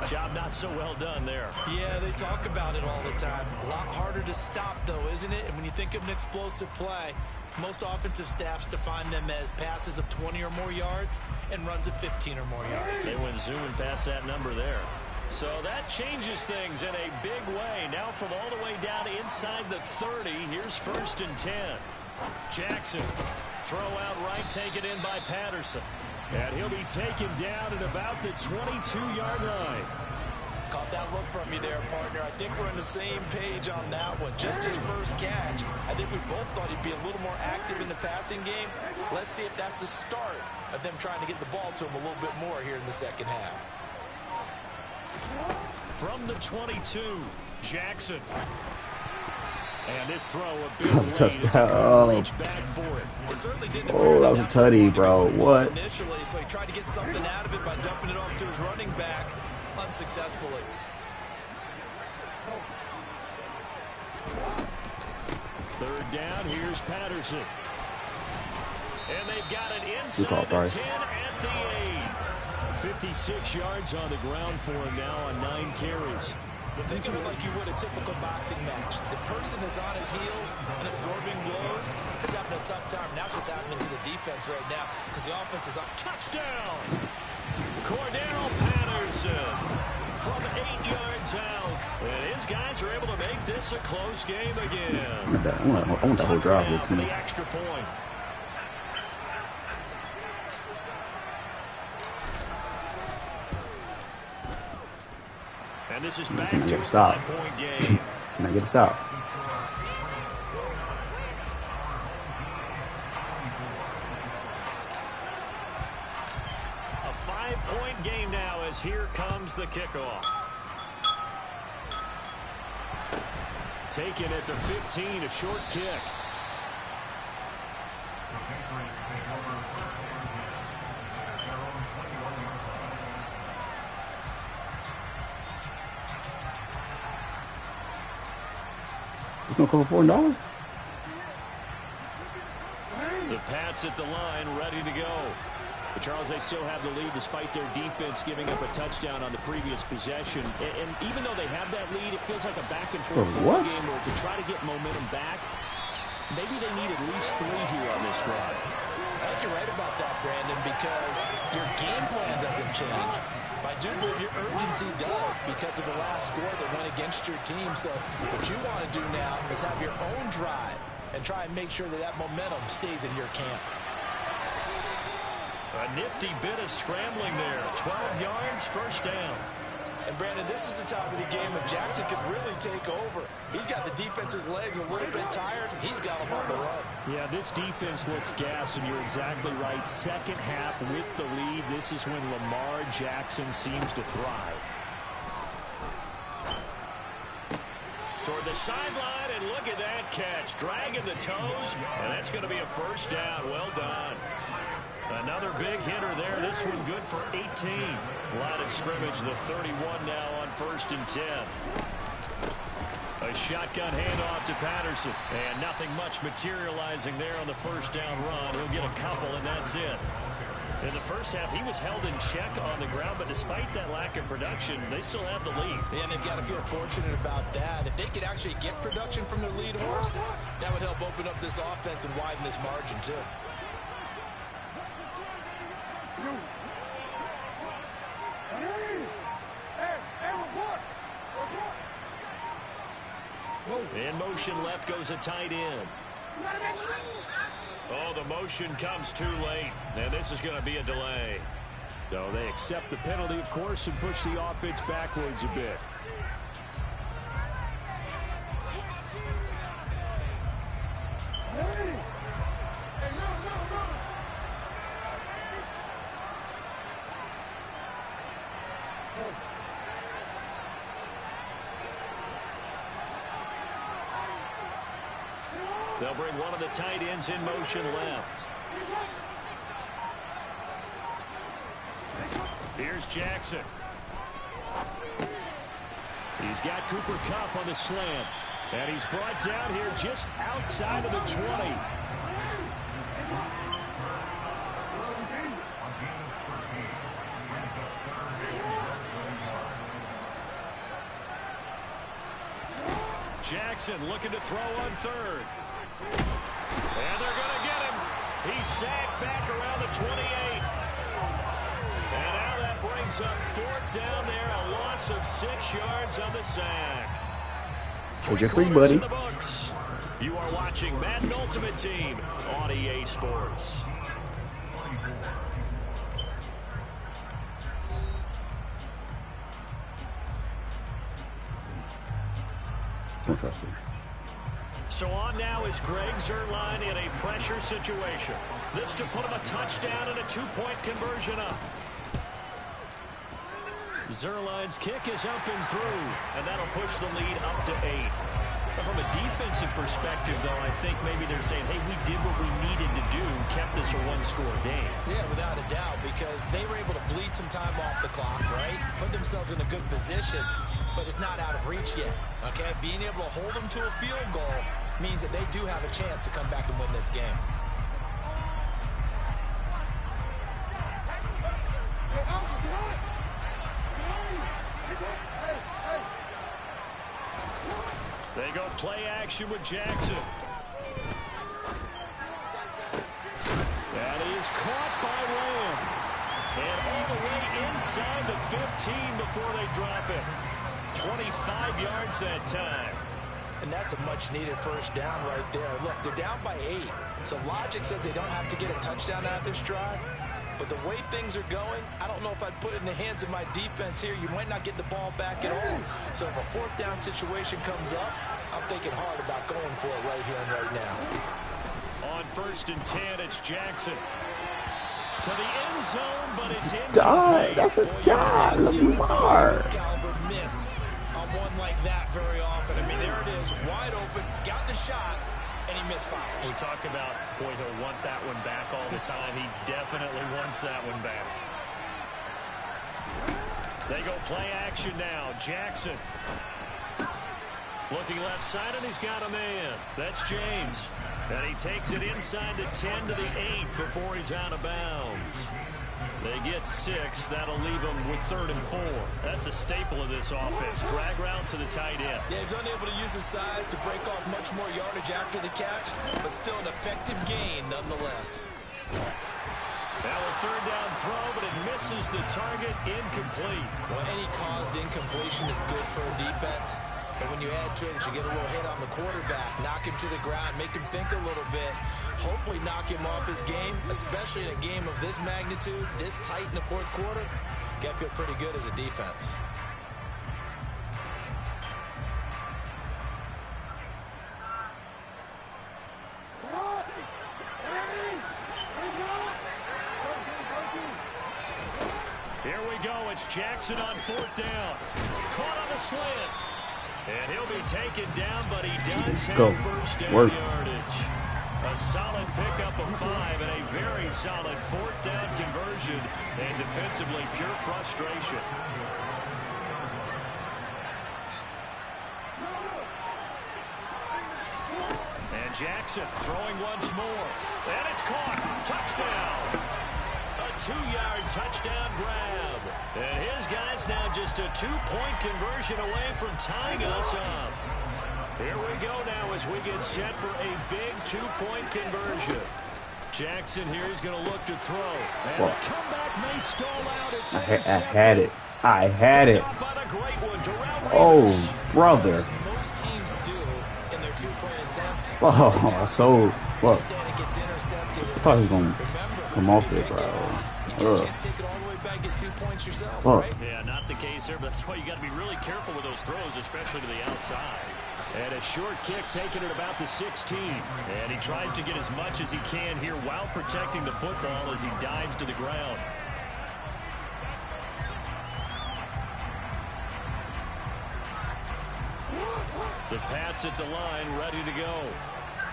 Job not so well done there. Yeah, they talk about it all the time. A lot harder to stop, though, isn't it? And when you think of an explosive play, most offensive staffs define them as passes of 20 or more yards and runs of 15 or more yards. They went zooming past that number there. So that changes things in a big way. Now from all the way down inside the 30, here's 1st and 10. Jackson, throw out right, take it in by Patterson. And he'll be taken down at about the 22-yard line. Caught that look from you there, partner. I think we're on the same page on that one. Just his first catch. I think we both thought he'd be a little more active in the passing game. Let's see if that's the start of them trying to get the ball to him a little bit more here in the second half. From the 22, Jackson. And this throw a big reach back for it. It certainly didn't Oh, that was a tutty, bro. What? Initially, so he tried to get something out of it by dumping it off to his running back unsuccessfully. Third down, here's Patterson. And they've got it inside the 10 at the 8. 56 yards on the ground for him now on 9 carries. But think of it like you would a typical boxing match. The person is on his heels and absorbing blows is having a tough time. That's what's happening to the defense right now because the offense is up. Touchdown! Cordell Patterson from 8 yards out. And his guys are able to make this a close game again. I want that whole drive for the extra point. And this is back to a 5-point game. Can I get a stop? A 5-point game now as here comes the kickoff. Taken at the 15, a short kick. It's gonna cover $4. The Pats at the line, ready to go. But Charles, they still have the lead despite their defense giving up a touchdown on the previous possession. And even though they have that lead, it feels like a back-and-forth game where to try to get momentum back, maybe they need at least 3 here on this drive. I think you're right about that, Brandon, because your game plan doesn't change. I do believe your urgency does because of the last score that went against your team. So what you want to do now is have your own drive and try and make sure that that momentum stays in your camp. A nifty bit of scrambling there. 12 yards, first down. And, Brandon, this is the time of the game when Jackson could really take over. He's got the defense's legs a little bit tired. He's got them on the run. Yeah, this defense looks gassed, and you're exactly right. Second half with the lead, this is when Lamar Jackson seems to thrive. Toward the sideline, and look at that catch. Dragging the toes, and that's going to be a first down. Well done. Another big hitter there. This one good for 18. Line of scrimmage, the 31 now on 1st and 10. A shotgun handoff to Patterson. And nothing much materializing there on the first down run. He'll get a couple, and that's it. In the first half, he was held in check on the ground, but despite that lack of production, they still have the lead. And they've got to feel fortunate about that. If they could actually get production from their lead horse, that would help open up this offense and widen this margin, too. In motion left goes a tight end. Oh, the motion comes too late, and this is going to be a delay. So they accept the penalty, of course, and push the offense backwards a bit. They'll bring one of the tight ends in motion left. Here's Jackson. He's got Cooper Kupp on the slant. And he's brought down here just outside of the 20. Jackson looking to throw on 3rd. And they're going to get him. He's sacked back around the 28. And now that brings up 4th down there. A loss of 6 yards on the sack. Take your 3, buddy. In the books. You are watching Madden Ultimate Team on EA Sports. Don't trust him. So on now is Greg Zuerlein in a pressure situation. This to put him a touchdown and a 2-point conversion up. Zuerlein's kick is up and through, and that'll push the lead up to 8. But from a defensive perspective, though, I think maybe they're saying, hey, we did what we needed to do, kept this a 1-score game. Yeah, without a doubt, because they were able to bleed some time off the clock, right? Put themselves in a good position, but it's not out of reach yet, okay? Being able to hold them to a field goal means that they do have a chance to come back and win this game. They go play action with Jackson. That is caught by Lamb. And all the way inside the 15 before they drop it. 25 yards that time. And that's a much-needed first down right there. Look, they're down by 8. So logic says they don't have to get a touchdown out of this drive. But the way things are going, I don't know if I'd put it in the hands of my defense here. You might not get the ball back at all. So if a 4th down situation comes up, I'm thinking hard about going for it right here and right now. On 1st and 10, it's Jackson. To the end zone, but it's in. Die! That's a die! Lamar! Miss on one like that very often. I mean, there it is, wide open, got the shot, and he misfires. We talk about, boy, he'll want that one back all the time. He definitely wants that one back. They go play action now. Jackson. Looking left side, and he's got a man. That's James. And he takes it inside the 10 to the 8 before he's out of bounds. They get 6. That'll leave them with 3rd and 4. That's a staple of this offense. Drag route to the tight end. Yeah, he's unable to use his size to break off much more yardage after the catch, but still an effective gain nonetheless. Now a third down throw, but it misses the target, incomplete. Well, any caused incompletion is good for a defense. But when you add to it, you get a little hit on the quarterback, knock him to the ground, make him think a little bit, hopefully knock him off his game, especially in a game of this magnitude, this tight in the fourth quarter. Got to feel pretty good as a defense. Here we go. It's Jackson on fourth down. Caught on the slant. And he'll be taken down, but he does have first down yardage. A solid pickup of 5 and a very solid fourth down conversion. And defensively, pure frustration. And Jackson throwing once more. And it's caught. Touchdown. A 2-yard touchdown grab. And his guy's now just a 2-point conversion away from tying us up. Here we go now as we get set for a big 2-point conversion. Jackson here is going to look to throw. And the comeback may stall out. It's I had it. I had it. Oh, brother. Most teams do in their 2-point attempt. Oh, so look. I thought he was going to come off there, bro. Yeah, not the case there, but that's why you got to be really careful with those throws, especially to the outside. And a short kick taken at about the 16. And he tries to get as much as he can here while protecting the football as he dives to the ground. The Pats at the line, ready to go.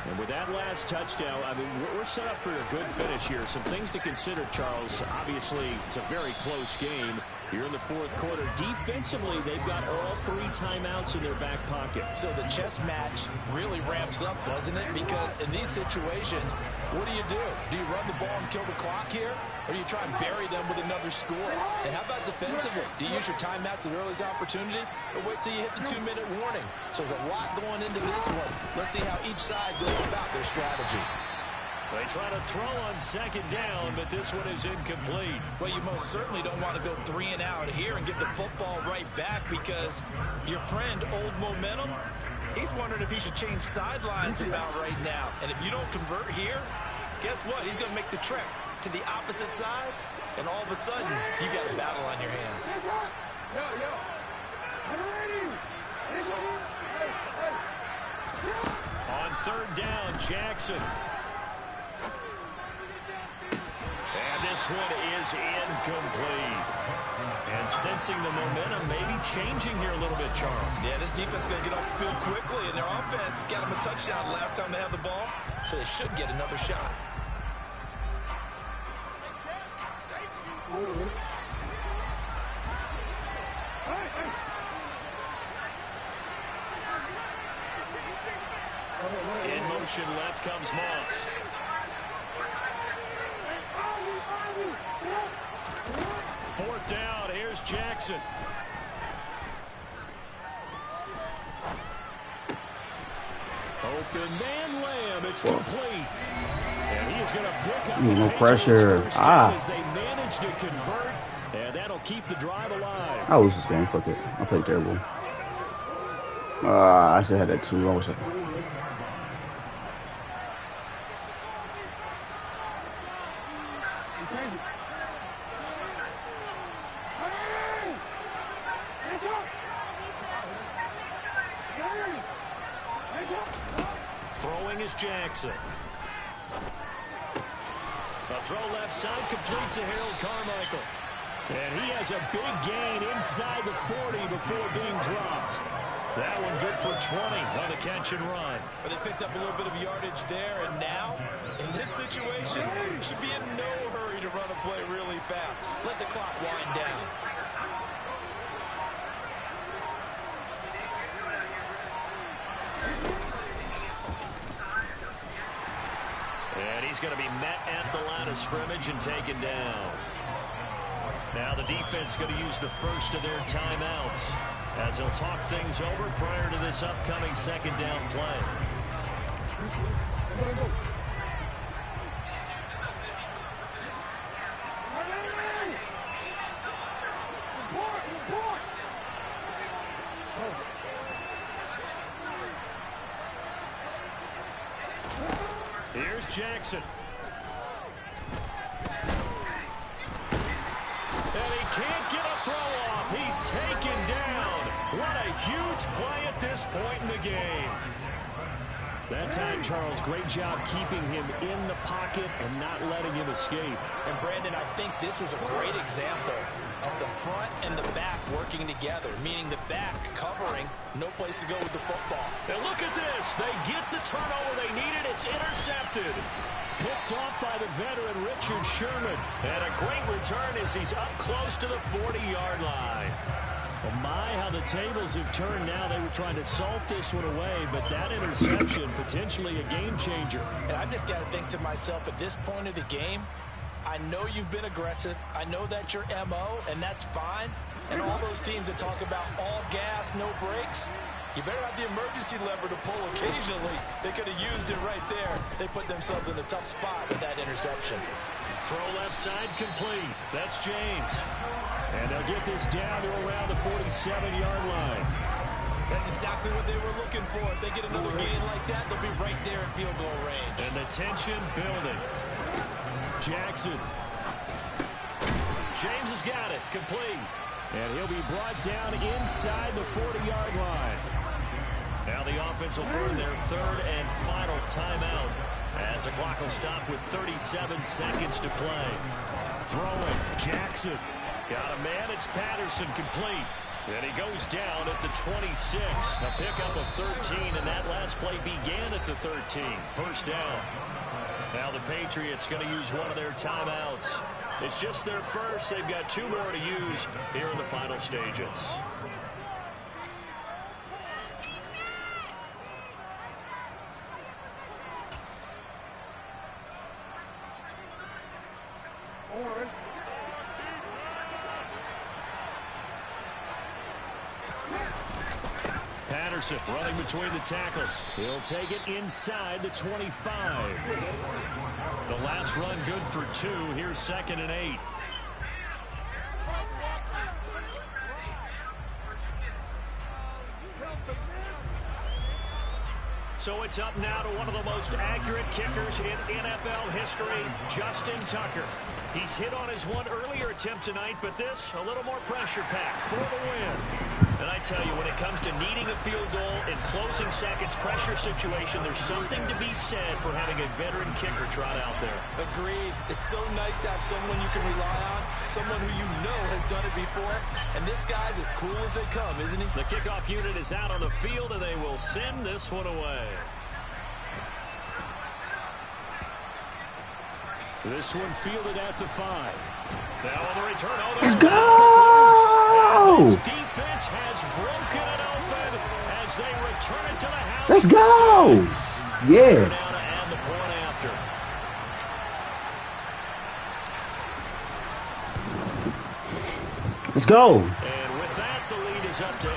And with that last touchdown, I mean, we're set up for a good finish here. Some things to consider, Charles. Obviously, it's a very close game here in the fourth quarter. Defensively, they've got all 3 timeouts in their back pocket. So the chess match really ramps up, doesn't it? Because in these situations, what do? Do you run the ball and kill the clock here? Or do you try and bury them with another score? And how about defensively? Do you use your timeouts at earliest opportunity? Or wait till you hit the 2-minute warning? So there's a lot going into this one. Let's see how each side goes about their strategy. They try to throw on second down, but this one is incomplete. Well, you most certainly don't want to go 3 and out here and get the football right back because your friend, Old Momentum, he's wondering if he should change sidelines about right now. And if you don't convert here, guess what? He's going to make the trek to the opposite side, and all of a sudden, you got a battle on your hands. On third down, Jackson. And this one is incomplete. And sensing the momentum maybe changing here a little bit, Charles. Yeah, this defense is going to get off the field quickly, and their offense got them a touchdown last time they had the ball, so they should get another shot. In motion left comes Moss. Fourth down, here's Jackson. Open man Lamb, it's complete. And he is going to pick up no pressure. As they manage to convert, and that'll keep the drive alive. I was just going, fuck it. I played terrible. I should have had that 2. I wish I could. Throwing is Jackson. A throw left side complete to Harold Carmichael. And he has a big gain inside the 40 before being dropped. That one good for 20 on the catch and run. But they picked up a little bit of yardage there, and now, in this situation, should be in no hurry to run a play really fast. Let the clock wind down. And he's going to be met at the line of scrimmage and taken down. Now the defense going to use the first of their timeouts as they'll talk things over prior to this upcoming second down play. Here's Jackson. And he can't get a throw off. He's taken down. What a huge play at this point in the game. That time, Charles, great job keeping him in the pocket and not letting him escape. And, Brandon, I think this was a great example of the front and the back working together, meaning the back covering, no place to go with the football. And look at this. They get the turnover they needed. It's intercepted. Picked off by the veteran Richard Sherman. And a great return as he's up close to the 40-yard line. Well, my, how the tables have turned now. They were trying to salt this one away, but that interception, potentially a game changer. And I just got to think to myself, at this point of the game, I know you've been aggressive. I know that's your MO, and that's fine. And all those teams that talk about all gas, no brakes, you better have the emergency lever to pull occasionally. They could have used it right there. They put themselves in a tough spot with that interception. Throw left side complete. That's James. And they'll get this down to around the 47-yard line. That's exactly what they were looking for. If they get another gain like that, they'll be right there in field goal range. And the tension building. Jackson. James has got it. Complete. And he'll be brought down inside the 40-yard line. Now the offense will burn their third and final timeout as the clock will stop with 37 seconds to play. Throwing. Jackson. Got a man. It's Patterson complete. And he goes down at the 26. A pickup of 13, and that last play began at the 13. First down. Now the Patriots going to use one of their timeouts. It's just their first. They've got two more to use here in the final stages. Patterson running between the tackles. He'll take it inside the 25. The last run good for 2. Here's 2nd and 8. So it's up now to one of the most accurate kickers in NFL history, Justin Tucker. He's hit on his one earlier attempt tonight, but this a little more pressure-packed for the win. And I tell you, when it comes to needing a field goal in closing seconds pressure situation, there's something to be said for having a veteran kicker trot out there. Agreed. It's so nice to have someone you can rely on, someone who you know has done it before. And this guy's as cool as they come, isn't he? The kickoff unit is out on the field, and they will send this one away. This one fielded at the 5. Now on the return. Let's go! This defense has broken it open as they return it to the house. Let's go! Yeah. Now to add the point after. Let's go. And with that, the lead is up to 8.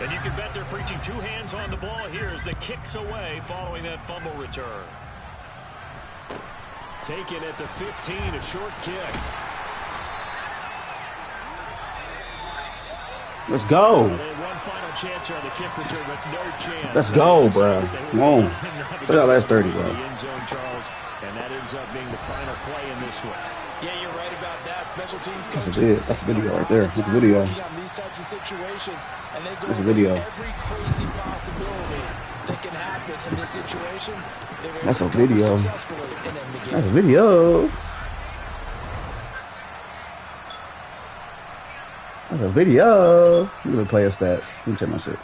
And you can bet they're preaching 2 hands on the ball here as the kick's away following that fumble return. Taken at the 15, a short kick. Let's go. One final chance here on the kick return, but no chance. Let's go, bro. Come on. Say that last 30, bro. The end zone, Charles, and that ends up being the final play in this one. Yeah, you're right about that. Special teams coaches. That's a video right there. It's a video. On these types of situations, and they go It's a video. every crazy possibility that can happen in this situation. That's a video. Successfully in the game. That's a video. That's a video. Look at the player stats. Let me check my shit.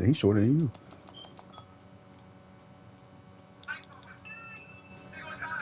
He's shorter than you.